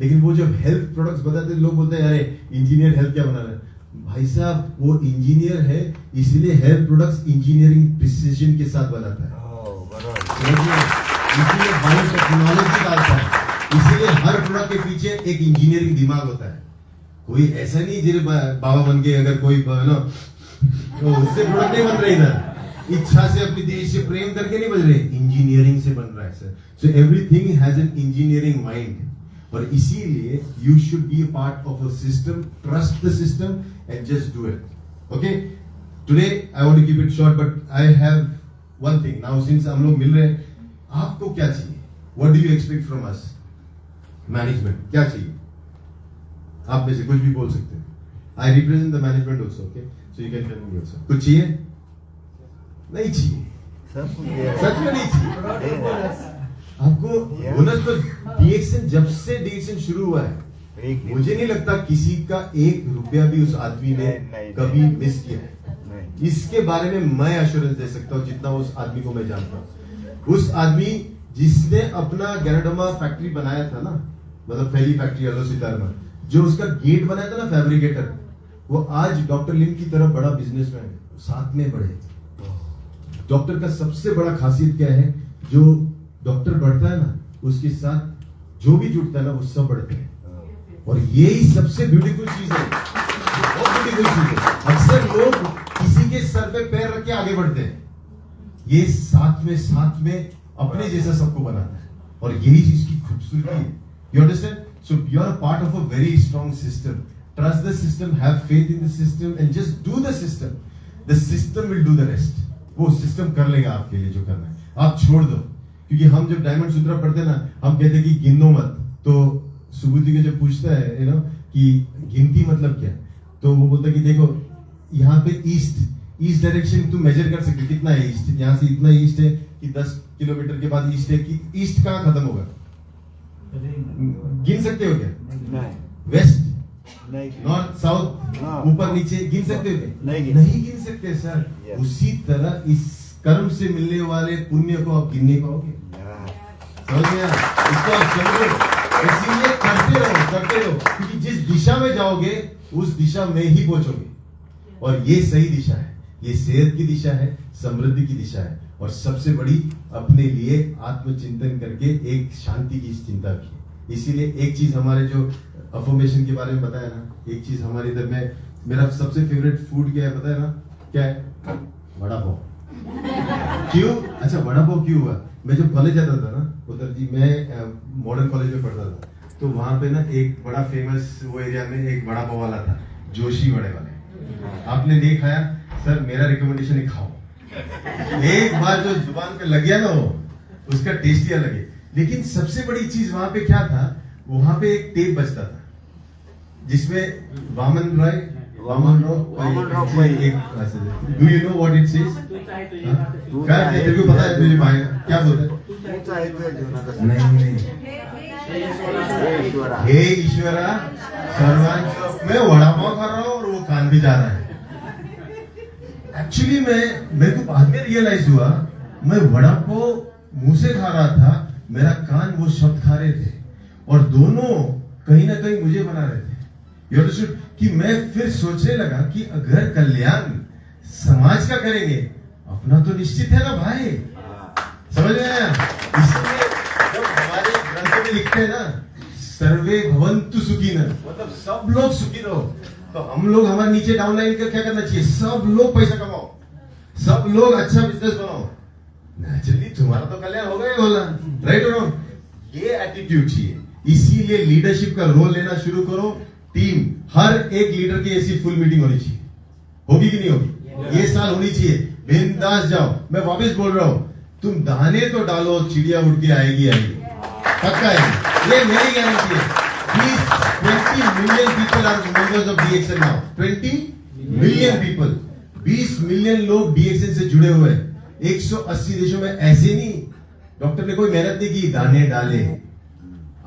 लेकिन वो जब हेल्थ प्रोडक्ट्स बताते हैं, लोग बोलते हैं अरे इंजीनियर हेल्थ क्या बना रहा है। भाई साहब, वो इंजीनियर है, इसलिए हेल्थ प्रोडक्ट्स इंजीनियरिंग प्रिसिजन के साथ बनाता है, इसलिए बायोटेक्नोलॉजी डालता है, इसलिए हर प्रोडक्ट के पीछे एक इंजीनियरिंग दिमाग होता है। कोई ऐसा नहीं जिसे बाबा बन के अगर कोई तो उससे प्रोडक्ट नहीं बन रहे, इधर इच्छा से अपने देश से प्रेम करके नहीं बन रहे, इंजीनियरिंग से बन रहा है sir. So everything has an engineering mind, और इसीलिए you should be a part of a system, trust the system and just do it. Okay, today I want to keep it short, but I have one thing now, since हम लोग मिल रहे हैं, आपको क्या चाहिए? What do you expect from us? Management क्या चाहिए? आप में से कुछ भी बोल सकते हैं। I represent the management also, okay, so you can tell me also. कुछ चाहिए? नहीं चाहिए, सच में नहीं चाहिए आपको बोनस। तो डीएक्शन जब से डीएक्शन शुरू हुआ है मुझे नहीं लगता किसी का 1 रुपया भी उस आदमी ने कभी मिस किया है। इसके बारे में मैं एश्योरेंस दे सकता हूँ जितना उस आदमी को मैं जानता हूँ। उस आदमी जिसने अपना गैराडोमा फैक्ट्री बनाया था ना, मतलब पहली फैक्ट्री अलोसितारमा, जो उसका गेट बनाया था ना फैब्रिकेटर, वो आज डॉक्टर लिम की तरह बड़ा बिजनेसमैन है, साथ में बढ़े। डॉक्टर का सबसे बड़ा खासियत क्या है, जो डॉक्टर बढ़ता है ना उसके साथ जो भी जुड़ता है ना वो सब बढ़ते हैं, और यही सबसे ब्यूटीफुल चीज है, बहुत ब्यूटीफुल चीज है। अक्सर लोग किसी के सर पे पैर रख के आगे बढ़ते हैं, ये साथ में अपने जैसा सबको बनाता है, और यही चीज की खूबसूरती है। You understand? So you are part of a very strong system. Trust the system, have faith in the system and just do the system. The system will do the rest. वो सिस्टम कर लेगा आपके लिए जो करना है, आप छोड़ दो। क्योंकि हम जब डायमंड सूत्रा पढ़ते हैं ना, हम कहते हैं कि गिनो मत। तो सुबुद्धि के जब पूछता है कि गिनती मतलब क्या, तो वो बोलता है कि देखो यहाँ पे ईस्ट डायरेक्शन तुम मेजर कर सकते कितना है ईस्ट, यहाँ से इतना ईस्ट है कि 10 किलोमीटर के बाद ईस्ट है, कि ईस्ट कहाँ खत्म होगा गिन सकते हो क्या? नहीं। वेस्ट, नॉर्थ, साउथ, ऊपर नीचे गिन सकते हो क्या? नहीं गिन सकते सर। उसी तरह इस कर्म से मिलने वाले पुण्य को आप गिन नहीं पाओगे, समझ में आया? इसको आप समझो, इसीलिए करते रहो, क्योंकि जिस दिशा में जाओगे उस दिशा में ही पहुंचोगे, और ये सही दिशा है, ये सेहत की दिशा है, समृद्धि की दिशा है, और सबसे बड़ी अपने लिए आत्मचिंतन करके एक शांति की चिंता की। इसीलिए एक चीज हमारे जो अफर्मेशन के बारे में बताया ना, एक चीज हमारे इधर में मेरा सबसे फेवरेट फूड क्या है पता है ना? क्या है? वड़ा पाव। क्यों? अच्छा, वड़ा पाव क्यों हुआ? मैं जब कॉलेज जाता था ना उधर जी, मैं मॉडर्न कॉलेज में पढ़ता था, तो वहां पे ना एक बड़ा फेमस वो एरिया में एक वड़ा पाव वाला था, जोशी वड़े वाले। आपने नहीं खाया? सर मेरा रिकमेंडेशन है खाओ, एक बार जो जुबान पे लग गया ना वो, उसका टेस्ट ही अलग है। लेकिन सबसे बड़ी चीज वहां पे क्या था, वहां पे एक टेप बजता था जिसमें वामन राव एक, do you know what it says? क्या तेरे को पता है? मेरे भाई क्या बोलता है? नहीं, हे ईश्वरा सर्वांश, मैं वड़ा पाव खा रहा हूँ और वो कान भी जा रहा है। एक्चुअली मेरे को बाद में रियलाइज हुआ, मैं वड़ा पाव मुंह से खा रहा था, मेरा कान वो शब्द खा रहे थे, और दोनों कहीं ना कहीं मुझे बना रहे थे। You understood? कि मैं फिर सोचने लगा कि अगर कल्याण समाज का करेंगे, अपना तो निश्चित है ना भाई, समझ में आया? इसलिए जब हमारे ग्रंथ में लिखते हैं ना, सर्वे भवन्तु सुखिनः, मतलब सब लोग सुखी रहो, तो हम लोग हमारे नीचे डाउनलाइन का क्या करना चाहिए? सब लोग पैसा कमाओ, सब लोग अच्छा बिजनेस बनाओ, नेचुरली तुम्हारा तो कल्याण होगा ही होगा, राइट और रॉन्ग? ये एटीट्यूड चाहिए। इसीलिए लीडरशिप का रोल लेना शुरू करो। टीम, हर एक लीडर की ऐसी फुल मीटिंग होनी चाहिए, होगी कि नहीं होगी? ये साल होनी चाहिए। बिंदास जाओ, मैं वापस बोल रहा हूं, तुम दाने तो डालो, चिड़िया उड़ के आएगी, पक्का है, ये मेरी गारंटी है। 20 million people are members of DXN now, 20 million people, 20 million लोग डीएक्सएन से जुड़े हुए हैं। 180 देशों में। ऐसे नहीं डॉक्टर ने कोई मेहनत नहीं की, दाने डाले,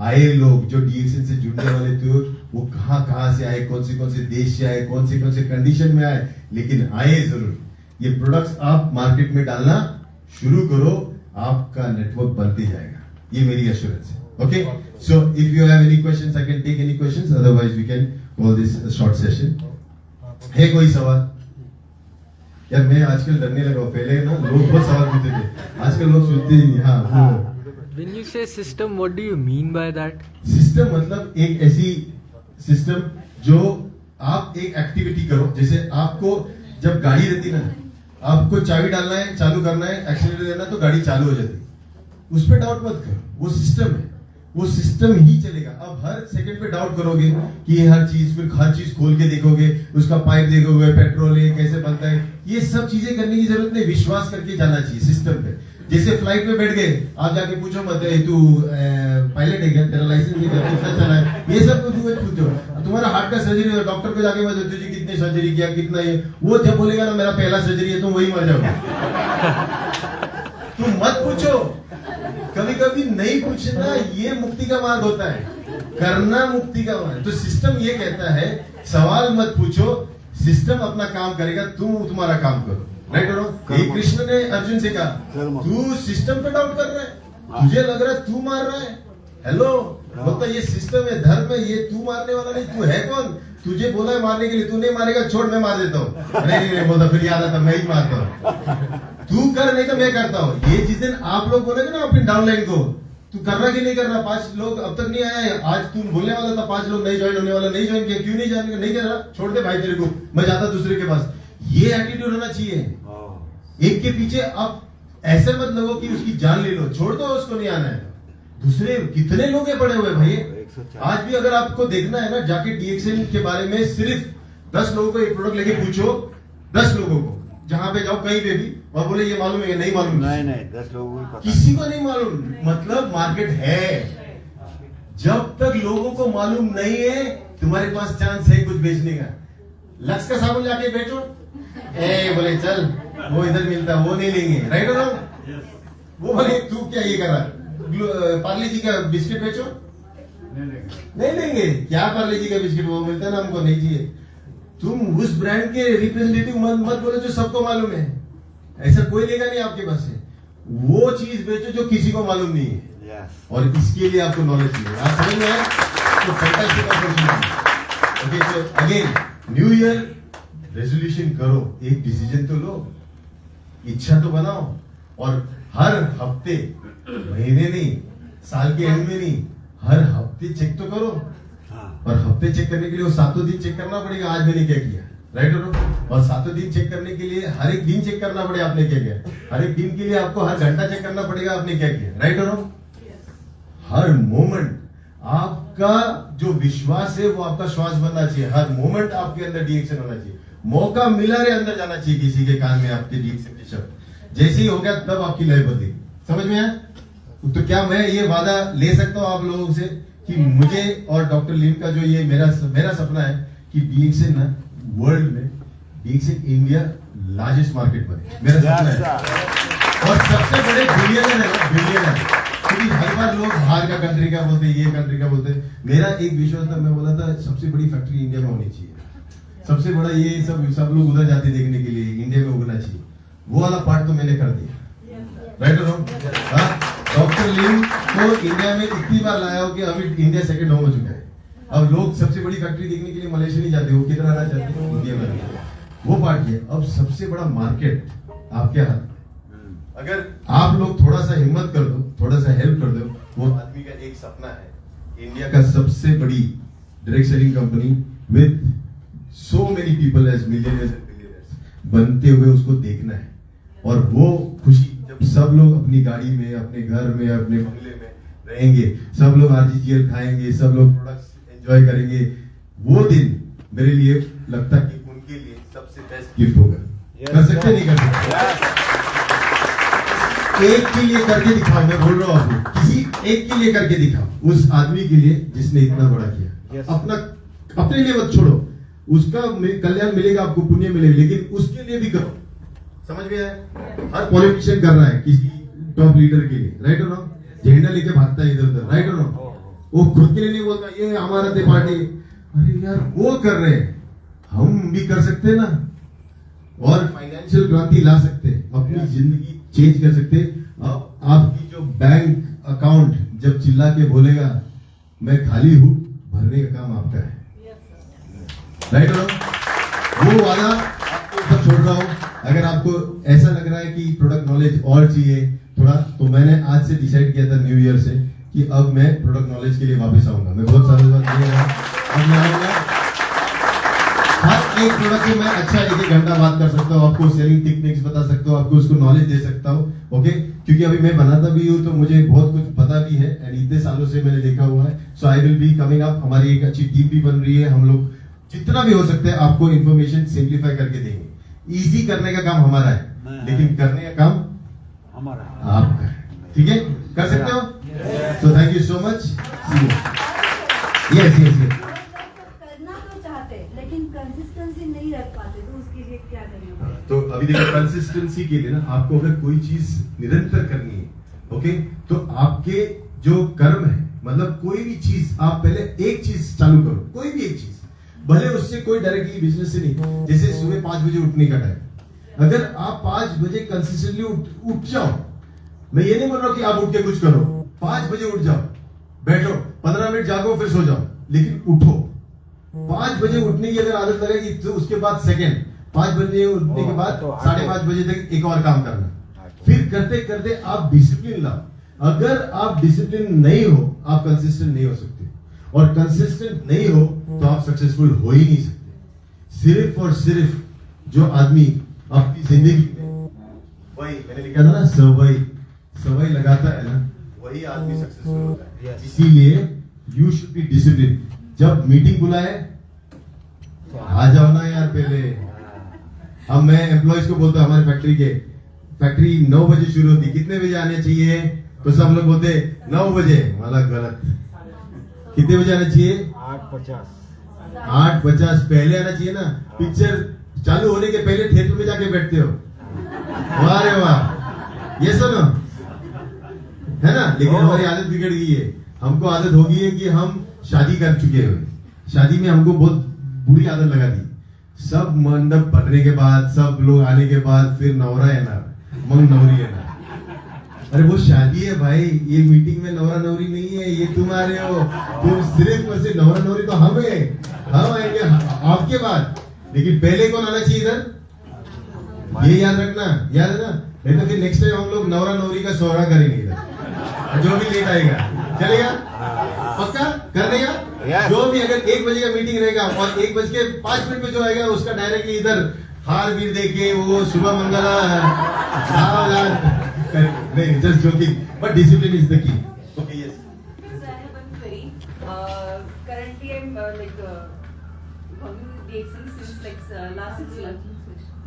आए लोग जो डीएक्सएन से जुड़ने वाले थे, वो कहां से आए, कौन से देश से आए, कौन से कंडीशन में आए, लेकिन आए जरूर। ये प्रोडक्ट्स आप मार्केट में डालना शुरू करो, आपका नेटवर्क बनते जाएगा, ये मेरी एश्योरेंस है। Okay, so if you have any questions, I can take any questions, otherwise we can call this short session. है कोई सवाल? यार मैं आजकल डरने लगा, पहले ना लोग बहुत सवाल पूछते थे, आजकल लोग सुनते ही नहीं। हाँ, When you say system, what do you mean by that? System मतलब एक ऐसी सिस्टम जो आप एक एक्टिविटी करो, जैसे आपको जब गाड़ी रहती ना, आपको चाबी डालना है, चालू करना है, एक्सीलरेटर देना, तो गाड़ी चालू हो जाती है। उस पर डाउट मत करो, वो सिस्टम है, वो सिस्टम ही चलेगा। अब हर सेकंड पे डाउट करोगे कि ये हर चीज खोल के देखोगे, उसका पाइप देखोगे, पेट्रोल है कैसे बनता है, ये सब चीजें करने की जरूरत नहीं, विश्वास करके जाना चाहिए सिस्टम पे। जैसे फ्लाइट में बैठ गए, आप जाके पूछो मत तू पायलट है क्या, तेरा लाइसेंस नहीं है, कितना चला है, ये सब कुछ पूछो। तुम्हारा हार्ट का सर्जरी हो, डॉक्टर को जाके मत तुझे कितनी सर्जरी किया, कितना ये, वो जब बोलेगा ना मेरा पहला सर्जरी है, तुम वही मर जाओगे। तुम मत पूछो, कभी कभी नहीं पूछना ये मुक्ति का मार्ग होता है, करना मुक्ति का मार्ग। तो सिस्टम ये कहता है सवाल मत पूछो, सिस्टम अपना काम करेगा, तुम तुम्हारा काम करो। राइट करो। ये कृष्ण ने अर्जुन से कहा तू सिस्टम पे डाउट कर रहा है, तुझे लग रहा है तू मार रहा है, हेलो बोलता ये सिस्टम है, धर्म है, ये तू मारने वाला नहीं, तू है कौन, तुझे बोला है मारने के लिए, तू नहीं मारेगा, छोड़ मैं मार देता हूँ। नहीं बोलता फिर याद आता मैं ही मारता हूँ, तू कर नहीं तो मैं करता हूँ। ये जिस दिन आप लोग बोलेगे ना अपनी डाउनलाइन को, तू कर रहा कि नहीं कर रहा, 5 लोग अब तक नहीं आया, आज तू बोलने वाला था 5 लोग नहीं ज्वाइन होने वाला, नहीं ज्वाइन किया, क्यों नहीं ज्वाइन नहीं कर रहा, छोड़ दे भाई तेरे को, मैं जाता दूसरे के पास। ये एटीट्यूड होना चाहिए। एक के पीछे आप ऐसे मत लगो कि उसकी जान ले लो, छोड़ दो उसको नहीं आना है। दूसरे कितने लोग हैं पड़े हुए भाई, आज भी अगर आपको देखना है ना, जाके डीएक्सएन के बारे में सिर्फ 10 लोगों को एक प्रोडक्ट लेके पूछो, 10 लोगों को जहां पे जाओ कहीं पे भी, और बोले ये मालूम है नहीं मालूम, नहीं 10 लोगों को किसी को नहीं मालूम, मतलब मार्केट है। जब तक लोगों को मालूम नहीं है तुम्हारे पास चांस है कुछ बेचने का। लक्स का साबुन जाके बेचो, बोले चल वो इधर मिलता वो नहीं लेंगे, राइट हो ना। वो बोले तू क्या ये कर रहा, पार्ले जी का बिस्किट बेचो, नहीं लेंगे, क्या पार्ले जी का बिस्किट वो मिलता है ना, हमको नहीं चाहिए। तुम उस ब्रांड के रिप्रेजेंटेटिव मत बोलो जो सबको मालूम है, ऐसा कोई लेगा नहीं आपके पास से। वो चीज बेचो जो किसी को मालूम नहीं है, और इसके लिए आपको नॉलेज चाहिए। आप समझ में आए तो फैंटास्टिक अपॉर्चुनिटी। ओके, तो अगेन न्यू ईयर रेजोल्यूशन करो, एक डिसीजन तो लो, इच्छा तो बनाओ, और हर हफ्ते, महीने नहीं, साल के एंड में नहीं, हर हफ्ते चेक तो करो। और हफ्ते चेक करने के लिए वो 7 दिन चेक करना पड़ेगा, आज मैंने क्या किया, राइट हो। और 7 दिन चेक करने के लिए हर एक दिन चेक करना पड़ेगा आपने क्या किया, हर एक दिन के लिए आपको हर घंटा चेक करना पड़ेगा आपने क्या किया, राइट हो। हर मोमेंट आपका जो विश्वास है वो आपका श्वास बनना चाहिए, हर मोमेंट आपके अंदर डीएक्शन होना चाहिए। मौका मिला रे अंदर जाना चाहिए किसी के कान में आपके डीएक्शन के शब्द, जैसे ही हो गया तब आपकी लाइफ बदली। समझ में आया। तो क्या मैं ये वादा ले सकता हूं आप लोगों से कि मुझे और डॉक्टर लीम का जो ये मेरा सपना है कि डीएक्शन ना वर्ल्ड में, डीएक्शन इंडिया लार्जेस्ट मार्केट बने, मेरा सपना है। और सबसे बड़े बिलियनर है, बिलियनर, क्योंकि हर बार लोग बाहर का कंट्री का बोलते हैं, ये कंट्री का बोलते हैं। मेरा एक विश्वास था, मैं बोला था सबसे बड़ी फैक्ट्री इंडिया में होनी चाहिए, सबसे बड़ा ये सब लोग उधर जाते देखने के लिए, इंडिया में उगना चाहिए। वो वाला पार्ट तो मैंने कर दिया, राइट हो। डॉक्टर लीम को इंडिया में इतनी बार लाया हो कि अभी इंडिया सेकंड हो चुका है। अब लोग सबसे बड़ी फैक्ट्री देखने के लिए मलेशिया नहीं जाते, वो किधर आना चाहते हैं, इंडिया में। वो पार्ट किया। अब सबसे बड़ा मार्केट आपके हाथ, अगर आप लोग थोड़ा सा हिम्मत कर दो, थोड़ा सा हेल्प कर दो, वो आदमी का एक सपना है इंडिया का सबसे बड़ी direct selling company with so many people as millionaires and billionaires बनते हुए उसको देखना है। और वो खुशी जब सब लोग अपनी गाड़ी में, अपने घर में, अपने बंगले में रहेंगे, सब लोग आरजीजीएल खाएंगे, सब लोग प्रोडक्ट्स एंजॉय करेंगे, वो दिन मेरे लिए लगता है कि उनके लिए सबसे बेस्ट गिफ्ट होगा। कर सकते नहीं कर सकते? एक के लिए करके दिखाओ, मैं बोल रहा हूँ आपको, किसी एक के लिए करके दिखाओ, उस आदमी के लिए जिसने इतना बड़ा किया। अपना अपने लिए मत छोड़ो, उसका कल्याण मिलेगा आपको, पुण्य मिलेगा, लेकिन उसके लिए भी करो। समझ में आया। हर पॉलिटिशियन कर रहा है किसी टॉप लीडर के लिए, राइट हो ना, झंडा लेके भागता है इधर उधर, राइट हो ना, वो खुद के लिए नहीं बोलता ये हमारा थे पार्टी। अरे यार वो कर रहे हैं, हम भी कर सकते हैं ना, और फाइनेंशियल क्रांति ला सकते हैं, अपनी जिंदगी चेंज कर सकते। अब आपकी जो बैंक अकाउंट जब चिल्ला के बोलेगा मैं खाली हूं, भरने का काम आपका है, राइट हो। वो वाला आपको ऊपर छोड़ रहा हूं। अगर आपको ऐसा लग रहा है कि प्रोडक्ट नॉलेज और चाहिए थोड़ा, तो मैंने आज से डिसाइड किया था न्यू ईयर से कि अब मैं प्रोडक्ट नॉलेज के लिए वापस आऊंगा। मैं बहुत सालों बाद नहीं आया, अब मैं आऊंगा। हर एक प्रोडक्ट में मैं अच्छा 1-1 घंटा बात कर सकता हूँ, आपको सेलिंग टेक्निक्स बता सकता हूँ, आपको उसको नॉलेज दे सकता हूँ। ओके, क्योंकि अभी मैं बनाता भी हूँ तो मुझे बहुत कुछ पता भी है, एंड इतने सालों से मैंने देखा हुआ है। So I will be coming up. हमारी एक अच्छी टीम भी बन रही है, हम लोग जितना भी हो सकता है आपको इन्फॉर्मेशन सिंप्लीफाई करके देंगे। इजी करने का काम हमारा है, लेकिन करने का काम हमारा आपका है, ठीक है, कर सकते हो। तो thank you so much. Yes yes yes. करना तो चाहते लेकिन कंसिस्टेंसी नहीं रख पाते, तो उसके लिए क्या करेंगे? तो अभी देखो, कंसिस्टेंसी के लिए ना आपको अगर कोई चीज निरंतर करनी है, ओके, तो आपके जो कर्म है, मतलब कोई भी चीज आप पहले एक चीज चालू करो, कोई भी एक चीज, भले उससे कोई डायरेक्टली बिजनेस से नहीं। जैसे सुबह 5 बजे उठने का टाइम, अगर आप 5 बजे कंसिस्टेंटली उठ जाओ, मैं ये नहीं बोल रहा हूं कि आप उठ के कुछ करो, 5 बजे उठ जाओ, बैठो 15 मिनट जागो फिर सो जाओ, लेकिन उठो। 5 बजे उठने की अगर आदत लगेगी तो उसके बाद सेकंड 5 बजे उठने के बाद 5:30 बजे तक एक और काम करना, फिर करते करते आप डिसिप्लिन लाओ। अगर आप डिसिप्लिन नहीं हो, आप कंसिस्टेंट नहीं हो सकते, और कंसिस्टेंट नहीं हो तो आप सक्सेसफुल हो ही नहीं सकते। सिर्फ और सिर्फ जो आदमी अपनी जिंदगी में, वही मैंने लिखा था ना, सवई लगाता है ना, वही आदमी सक्सेसफुल होता है। इसीलिए यू शुड बी डिसिप्लिन। जब मीटिंग बुलाए आ जाओ ना यार पहले। अब मैं एम्प्लॉयज को बोलता हूं, हमारे फैक्ट्री 9 बजे शुरू होती, कितने बजे आने चाहिए? तो सब लोग बोलते 9 बजे, वाला गलत। कितने बजे आना चाहिए? 8:50 8:50 पहले आना चाहिए ना। पिक्चर चालू होने के पहले थिएटर में जाके बैठते हो, वाह रे वाह, ये सुनो, है ना। लेकिन हमारी आदत बिगड़ गई है, हमको आदत हो गई है कि हम शादी कर चुके हैं, शादी में हमको बहुत बुरी आदत लगा दी। सब मंडप बनने के बाद, सब लोग आने के बाद फिर नवरा है ना, मंग नवरी है ना। अरे वो शादी है भाई, ये मीटिंग में नवरा नवरी नहीं है, ये तुम आ रहे हो, तुम सिर्फ और सिर्फ नवरा नवरी तो हम है, हम आएंगे आपके बाद। लेकिन पहले कौन आना चाहिए इधर, ये याद रखना, याद है ना। नहीं तो फिर नेक्स्ट टाइम हम लोग नवरा नवरी का सोहरा करेंगे इधर, जो भी लेट आएगा चलेगा, पक्का कर देगा। जो भी अगर 1 बजे का मीटिंग रहेगा और 1:05 पे जो आएगा उसका डायरेक्टली इधर हार बीर देके वो शुभ मंगला नहीं, just joking, but discipline is the key. Okay yes. Because I have one query. Currently, I'm like working with DXN since like last 6 months.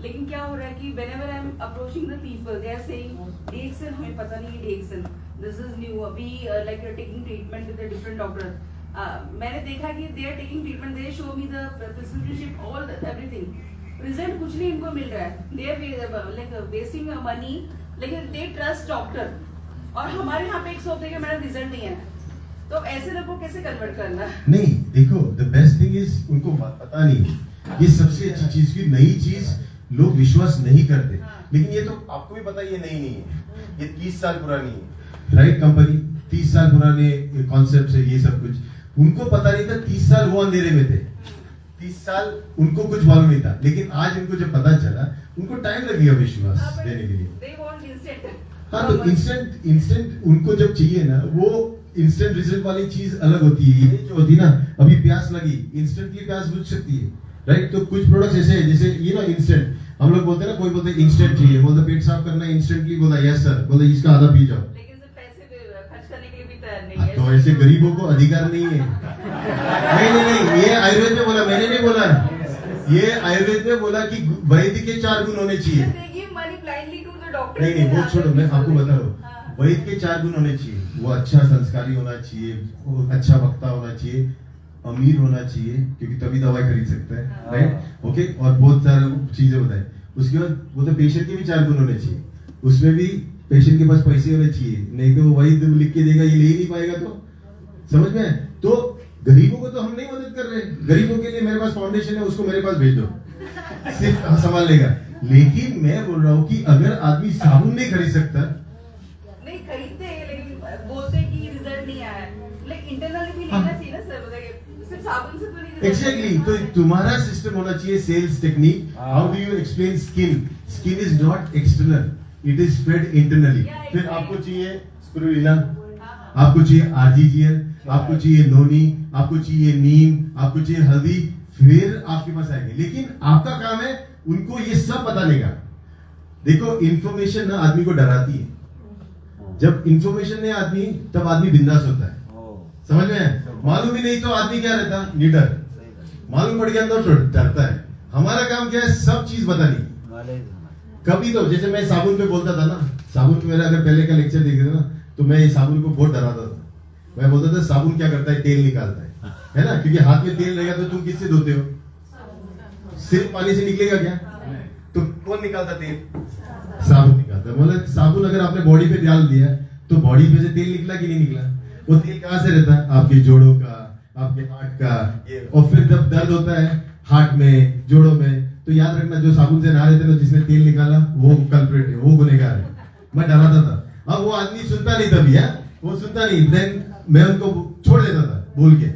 लेकिन क्या हो रहा है कि whenever I'm approaching the people, they are saying DXN हमें पता नहीं है DXN. This is new. अभी like taking treatment with a different doctor. मैंने देखा कि they are taking treatment. They show me the prescription, all everything. Result कुछ नहीं इनको मिल रहा है. They are like wasting money. लेकिन दे ट्रस्ट डॉक्टर, और हमारे यहाँ पे एक सोचते हैं मैडम रिजल्ट नहीं है, तो ऐसे लोगों को कैसे कन्वर्ट करना? नहीं, देखो द बेस्ट थिंग इज उनको पता नहीं, ये सबसे अच्छी चीज की नई चीज लोग विश्वास नहीं करते। लेकिन ये तो आपको भी पता है, ये नई नहीं है, ये 30 साल पुरानी है, राइट। कंपनी 30 साल पुराने कॉन्सेप्ट है ये सब कुछ, उनको पता नहीं था। 30 साल वो अंधेरे में थे, 30 साल उनको कुछ मालूम नहीं था, लेकिन आज उनको जब पता चला, उनको टाइम लगेगा विश्वास देने के लिए। हाँ, तो इंस्टेंट उनको जब चाहिए ना, वो इंस्टेंट रिजल्ट वाली चीज अलग होती है। ये जो होती है ना, अभी प्यास लगी, इंस्टेंटली प्यास बुझ सकती है, राइट। तो कुछ प्रोडक्ट्स ऐसे हैं, जैसे ये ना इंस्टेंट, हम लोग बोलते हैं ना, कोई बोलते हैं इंस्टेंट चाहिए, बोलते पेट साफ करना है इंस्टेंटली, बोला यस सर, बोले इसका आधा पी जाओ। लेकिन सिर्फ पैसे खर्च करने के लिए भी तैयार नहीं है। तो ऐसे गरीबों को अधिकार नहीं है। नहीं, ये आयुर्वेद में बोला, मैंने नहीं बोला, ये आयुर्वेद में बोला कि वैद्य के 4 गुण होने चाहिए। नहीं, वो छोड़ो, मैं आपको बता रहा हूँ, वैद्य के 4 गुण होने चाहिए। वो अच्छा संस्कारी होना चाहिए, वो अच्छा वक्ता होना चाहिए, अमीर होना चाहिए, क्योंकि तभी दवाई खरीद सकता है, राइट। ओके, और बहुत सारे चीजें बताए। उसके बाद वो तो पेशेंट के भी 4 गुण होने चाहिए, उसमें भी पेशेंट के पास पैसे होने चाहिए, नहीं तो वैद्य लिख के देगा, ये ले ही नहीं पाएगा। तो समझ में, तो गरीबों को तो हम नहीं मदद कर रहे, गरीबों के लिए मेरे पास फाउंडेशन है, उसको मेरे पास भेज दो, सिर्फ संभाल लेगा। लेकिन मैं बोल रहा हूँ कि अगर आदमी साबुन नहीं खरीद सकता, नहीं खरीदते हैं, लेकिन बोलते हैं कि रिजल्ट नहीं आया, लेकिन इंटरनली भी लेना चाहिए ना सर, सिर्फ साबुन से तो नहीं। एग्जैक्टली, तो तुम्हारा सिस्टम होना चाहिए sales technique. How do you explain skin? Skin is not external, it is fed internally. फिर आपको चाहिए स्पिरुलिना, आपको चाहिए आरजीजीएल, आपको चाहिए नोनी, आपको चाहिए नीम, आपको चाहिए हल्दी, फिर आपके पास आएंगे। लेकिन आपका काम है उनको ये सब बताने का। देखो, इंफॉर्मेशन ना आदमी को डराती है, जब इंफॉर्मेशन नहीं आदमी, तब आदमी बिंदास होता है। समझ में? मालूम ही नहीं तो आदमी क्या रहता, निडर। मालूम पड़ गया तो डरता है। हमारा काम क्या है, सब चीज बतानी। कभी तो जैसे मैं साबुन पे बोलता था ना, साबुन पे मेरा अगर पहले का लेक्चर देखे ना तो मैं ये साबुन को बहुत डराता था। मैं बोलता था साबुन क्या करता है, तेल निकालता है ना, क्योंकि हाथ में तेल रहेगा तो तुम किससे धोते हो, सिर्फ पानी से निकलेगा क्या, तो कौन निकालता तेल, साबुन निकालता है। मतलब साबुन अगर आपने बॉडी पे डाल दिया तो बॉडी पे से तेल निकला कि नहीं निकला, वो तेल कहाँ से रहता है, आपके जोड़ों का, आपके हार्ट का, ये और फिर जब दर्द होता है हार्ट में, जोड़ों में, तो याद रखना जो साबुन से नहा रहे थे ना, जिसने तेल निकाला वो कल्प्रेट है, वो गुनहगार है। मैं डराता था। अब वो आदमी सुनता नहीं तभी है, वो सुनता नहीं, देन मैं उनको छोड़ देता था बोल के।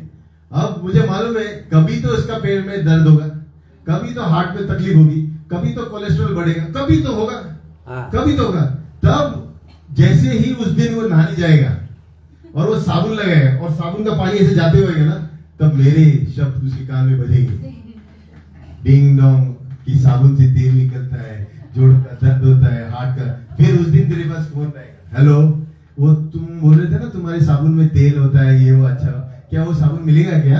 अब मुझे मालूम है कभी तो इसका पेट में दर्द होगा, कभी तो हार्ट में तकलीफ होगी, कभी तो कोलेस्ट्रॉल बढ़ेगा, कभी तो होगा, कभी तो होगा। तब जैसे ही उस दिन वो नहाने जाएगा और वो साबुन लगाएगा और साबुन का पानी ऐसे जाते हुए ना, तब मेरे शब्द उसके कान में बजेंगे, डिंग डोंग, कि साबुन से तेल निकलता है, जोड़ों का दर्द होता है, हार्ट का। फिर उस दिन तेरे पास फोन आएगा, हेलो वो तुम बोल रहे थे ना तुम्हारे साबुन में तेल होता है, ये वो, अच्छा क्या वो साबुन मिलेगा क्या,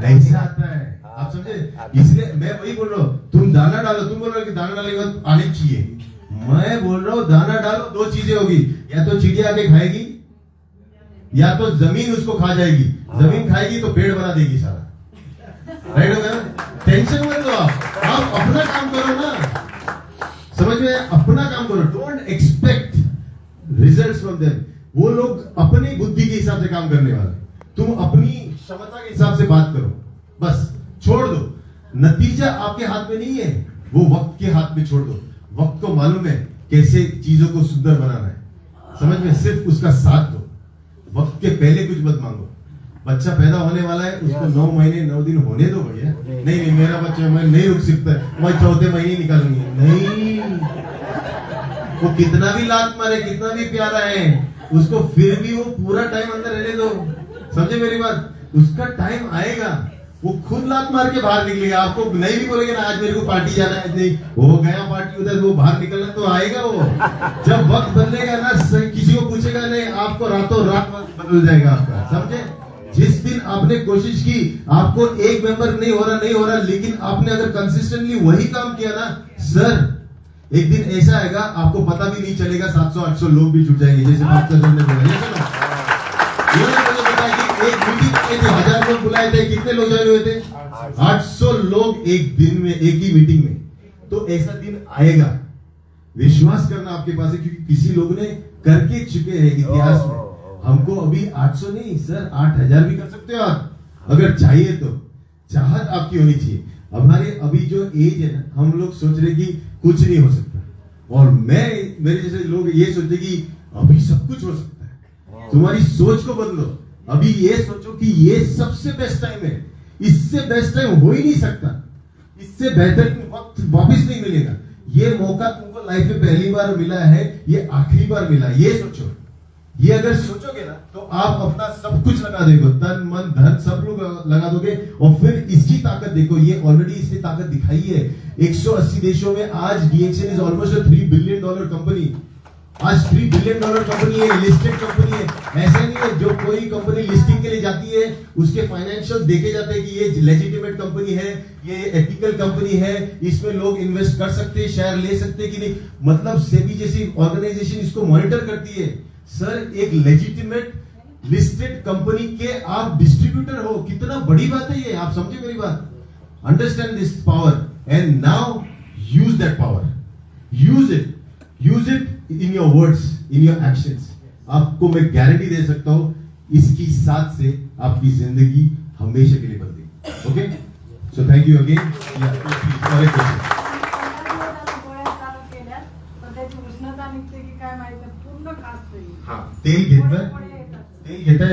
ऐसा आता है। आप समझे, इसलिए मैं वही बोल रहा हूँ, तुम दाना डालो, तुम बोल रहे हो कि दाना डालने के बाद आने चाहिए, मैं बोल रहा हूँ दाना डालो, दो चीजें होगी, या तो चिड़िया आके खाएगी या तो जमीन उसको खा जाएगी। जमीन खाएगी तो पेड़ बना देगी सारा, राइट होगा ना। टेंशन मत लो, आप अपना काम करो ना, समझ में, अपना काम करो, don't expect results from them. वो लोग अपनी बुद्धि के हिसाब से काम करने वाले, तुम अपनी क्षमता के हिसाब से बात करो, बस छोड़ दो। नतीजा आपके हाथ में नहीं है, वो वक्त के हाथ में छोड़ दो। वक्त को मालूम है कैसे चीजों को सुंदर बनाना है, समझ में, सिर्फ उसका साथ दो। वक्त के पहले कुछ मत मांगो। बच्चा पैदा होने वाला है, उसको 9 महीने 9 दिन होने दो भैया। नहीं मेरा बच्चा, मैं नहीं रुक सकता, मैं चौथे महीने निकालूंगी, नहीं। वो कितना भी लात मारे, कितना भी प्यारा है, उसको फिर भी वो पूरा टाइम अंदर रहने दो, समझे मेरी बात। उसका टाइम आएगा, वो खुद लात मार के बाहर निकलेगा। आपको नहीं भी बोलेगा ना आज मेरे को पार्टी जाना है, नहीं वो गया पार्टी उधर, वो बाहर निकलना तो आएगा। वो जब वक्त बदलेगा ना, किसी को पूछेगा नहीं, आपको रातों रात वक्त बदल जाएगा आपका, समझे। जिस दिन आपने कोशिश की, आपको एक मेंबर नहीं हो रहा, लेकिन आपने अगर कंसिस्टेंटली वही काम किया ना सर, एक दिन ऐसा आएगा आपको पता भी नहीं चलेगा, 700-800 लोग भी जुट जाएंगे, जैसे मास्टर सर ने बोला। एक मीटिंग में थे, 1000 लोग बुलाए थे, कितने लोग ज्वाइन हुए थे, 800 लोग एक दिन में, एक ही मीटिंग में। तो ऐसा दिन आएगा, विश्वास करना आपके पास है, क्योंकि किसी लोग ने करके चुके हैं इतिहास में। हमको अभी 800 नहीं सर, 8000 भी कर सकते हो आप, अगर चाहिए तो। चाहत आपकी होनी चाहिए। हमारे अभी जो एज है ना, हम लोग सोच रहे कि कुछ नहीं हो सकता, और मेरे जैसे लोग ये सोचते कि अभी सब कुछ हो सकता है। तुम्हारी सोच को बदलो, अभी ये सोचो कि ये सबसे बेस्ट टाइम है, इससे बेस्ट टाइम हो ही नहीं सकता, इससे बेहतर वक्त वापस नहीं मिलेगा। ये मौका तुमको लाइफ में पहली बार मिला है, ये आखिरी बार मिला, ये सोचो। ये अगर सोचोगे ना तो आप अपना सब कुछ लगा दोगे, तन मन धन सब लोग लगा दोगे, और फिर इसकी ताकत देखो। ये ऑलरेडी इसने ताकत दिखाई है 180 देशों में। आज DXN is almost $3 billion company, आज $3 बिलियन कंपनी है, लिस्टेड कंपनी है। ऐसा नहीं है जो कोई कंपनी लिस्टिंग के लिए जाती है उसके फाइनेंशियल देखे जाते हैं कि ये लेजिटिमेट कंपनी है, ये एथिकल कंपनी है, इसमें लोग इन्वेस्ट कर सकते हैं, शेयर ले सकते हैं कि नहीं। मतलब सेबी जैसी ऑर्गेनाइजेशन इसको मॉनिटर करती है। सर एक लेजिटिमेट लिस्टेड कंपनी के आप डिस्ट्रीब्यूटर हो, कितना बड़ी बात है ये, आप समझे मेरी बात। Understand this power and now use that power, use it in your words, in your actions. आपको मैं गारंटी दे सकता हूं इसकी साथ से आपकी जिंदगी हमेशा के लिए बदलेगी। Okay, so thank you again. तेल घेताय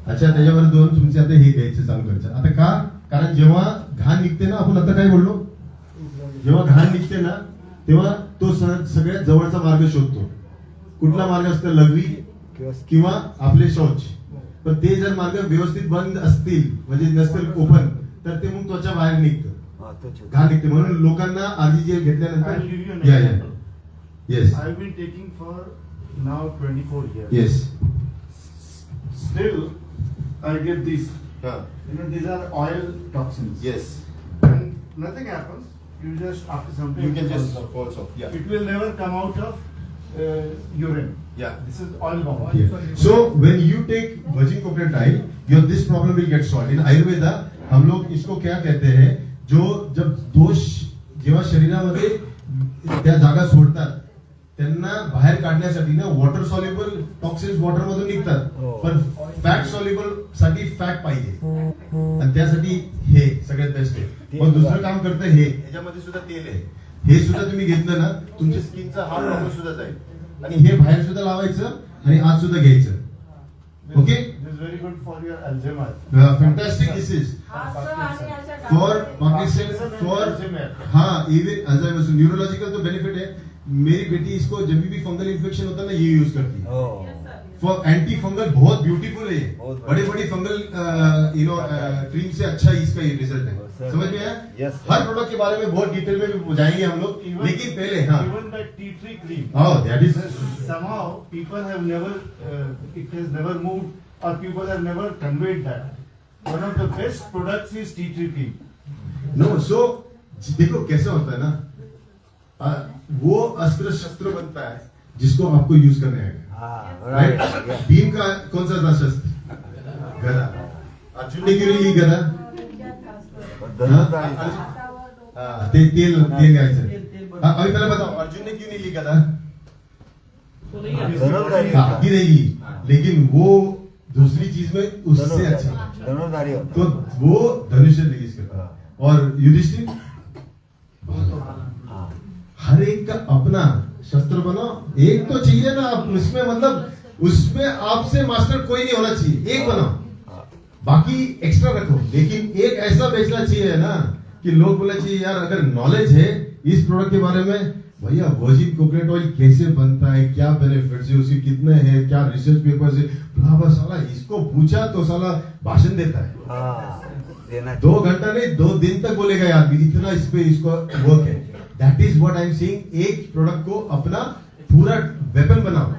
अच्छा, त्याच्यावर 2 तुमचे आता हे घ्यायचं चालू करायचं। आता का, कारण जेव्हा घाण निघते ना, आपण आता काय बोललो, जेव्हा घाण निघते ना तेव्हा तो सगळ्यात जवळचा मार्ग शोधतो। कुठला मार्ग असतो, लघवी किंवा आपले शौच। पण ते जर मार्ग व्यवस्थित बंद असतील, म्हणजे नसतील ओपन, तर ते मग त्वचा बाहेर निघतं, घाण निघते। म्हणून लोकांना आधी जे घेतल्यानंतर या yes, I've been taking for now 24 years. yes, Still I get these हाँ, these are oil toxins. yes, And nothing happens. you just after some time You can just falls off. falls off. Yeah. It will never come out of urine. Yeah. This is oil bomb. Yeah. So when you take virgin coconut oil, this problem will get solved. In Ayurveda हम लोग इसको क्या कहते हैं, जो जब दोष जेव्हा शरीरामध्ये त्या जागा सोडतात त्यांना बाहेर काढण्यासाठी ना वॉटर सॉल्युबल टॉक्सिन्स वॉटर मधून निघतात, पण फॅट सॉल्युबल साठी फॅट पाहिजे आणि त्यासाठी हे सगळ्यात बेस्ट आहे. पण दुसरं काम करतं हे, ह्याच्यामध्ये सुद्धा तेल आहे, हे सुद्धा तुम्ही घेतलं ना तुमच्या स्किनचा हा प्रॉब्लेम सुद्धा जाईल. आणि हे बाहेर सुद्धा लावायचं आणि आत सुद्धा घ्यायचं. Okay, This is very good for your Alzheimer. Fantastic this is for Pakistan for हाँ इवन अल्जाइमर न्यूरोलॉजिकल तो बेनिफिट है. मेरी बेटी इसको जब भी फंगल इन्फेक्शन होता है ना ये यूज करती है. फॉर एंटी फंगल बहुत ब्यूटीफुल है ये. बड़े बड़ी फंगल क्रीम से अच्छा इसका ये रिजल्ट है. समझ में आया? Yes, sir. हर प्रोडक्ट के बारे में बहुत डिटेल में भी जाएंगे हम लोग, लेकिन पहले हाँ Even that tea tree cream. That is Somehow people have never, it has never moved or people have never conveyed that. One of the best products is tea tree cream. No. So देखो कैसा होता है ना, वो अस्त्र शस्त्र बनता है जिसको आपको यूज करने आएगा. हाँ, राइट. right. Yeah. भीम का कौन सा था शस्त्र? गदा. अर्जुन ने क्यों नहीं ली गदा? धनुर्धारी. तेल घ्यायचं. अभी पहले बताओ अर्जुन ने क्यों नहीं ली गदा? धनुर्धारी. की नहीं ली, लेकिन वो दूसरी चीज में उससे अच्छा. धनुर्धारी होता. तो वो धनुष रिलीज करता. और युधिष्ठिर हाँ. हर एक का अपना शस्त्र बनाओ. एक तो चाहिए ना आप उसमें, मतलब उसमें आपसे मास्टर कोई नहीं होना चाहिए. एक बनाओ, बाकी एक्स्ट्रा रखो, लेकिन एक ऐसा बेचना चाहिए ना कि लोग बोलना चाहिए यार अगर नॉलेज है इस प्रोडक्ट के बारे में, भैया वर्जिन कोकोनट ऑयल कैसे बनता है, क्या बेनिफिट्स है, उसके कितने हैं, क्या रिसर्च पेपर्स है, ब्ला साला इसको पूछा तो साला भाषण देता है. हाँ, देना 2 घंटा नहीं 2 दिन तक बोलेगा यार, इतना इस पे इसको वर्क है. That is what I am saying. एक प्रोडक्ट को अपना पूरा वेपन बनाओ,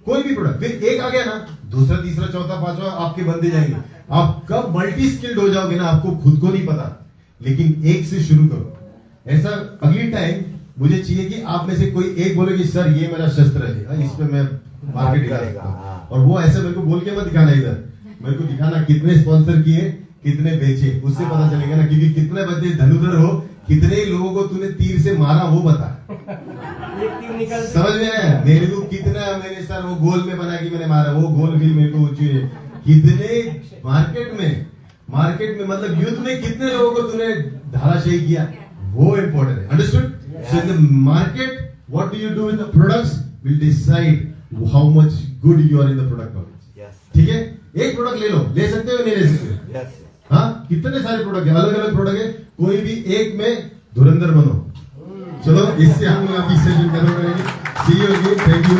कोई भी प्रोडक्ट. फिर एक आ गया ना, दूसरा तीसरा चौथा पांचवा आपके बनते जाएंगे. आप कब मल्टी स्किल्ड हो जाओगे ना आपको खुद को नहीं पता, लेकिन एक से शुरू करो. ऐसा अगली टाइम मुझे चाहिए कि आप में से कोई एक बोले कि सर ये मेरा शस्त्र है, इस पे मैं मार्केट करेगा. और वो ऐसे मेरे को बोल के मत दिखाना, इधर मेरे को दिखाना कितने स्पॉन्सर किए, कितने बेचे, उससे पता चलेगा ना. क्योंकि कितने बंदे धनुधर हो, कितने लोगों को तूने तीर से मारा वो बता. समझ में आया? मेरे को कितना मैंने सर वो गोल में बना के मैंने मारा, वो गोल भी मेरे को ऊंची है. कितने मार्केट में मतलब युद्ध में कितने लोगों को तूने धाराशाही किया, वो इम्पोर्टेंट है. Understood? So in the market what do you do with the products will decide how much good you are in the product knowledge. Yes. ठीक है? एक प्रोडक्ट ले लो, ले सकते हो नहीं ले सकते? Yes. हाँ, कितने सारे प्रोडक्ट है, अलग अलग प्रोडक्ट है, कोई भी एक में धुरंधर बनो. चलो इससे हम लोग अभी सेशन खत्म करेंगे. सी यू अगेन. Thank you.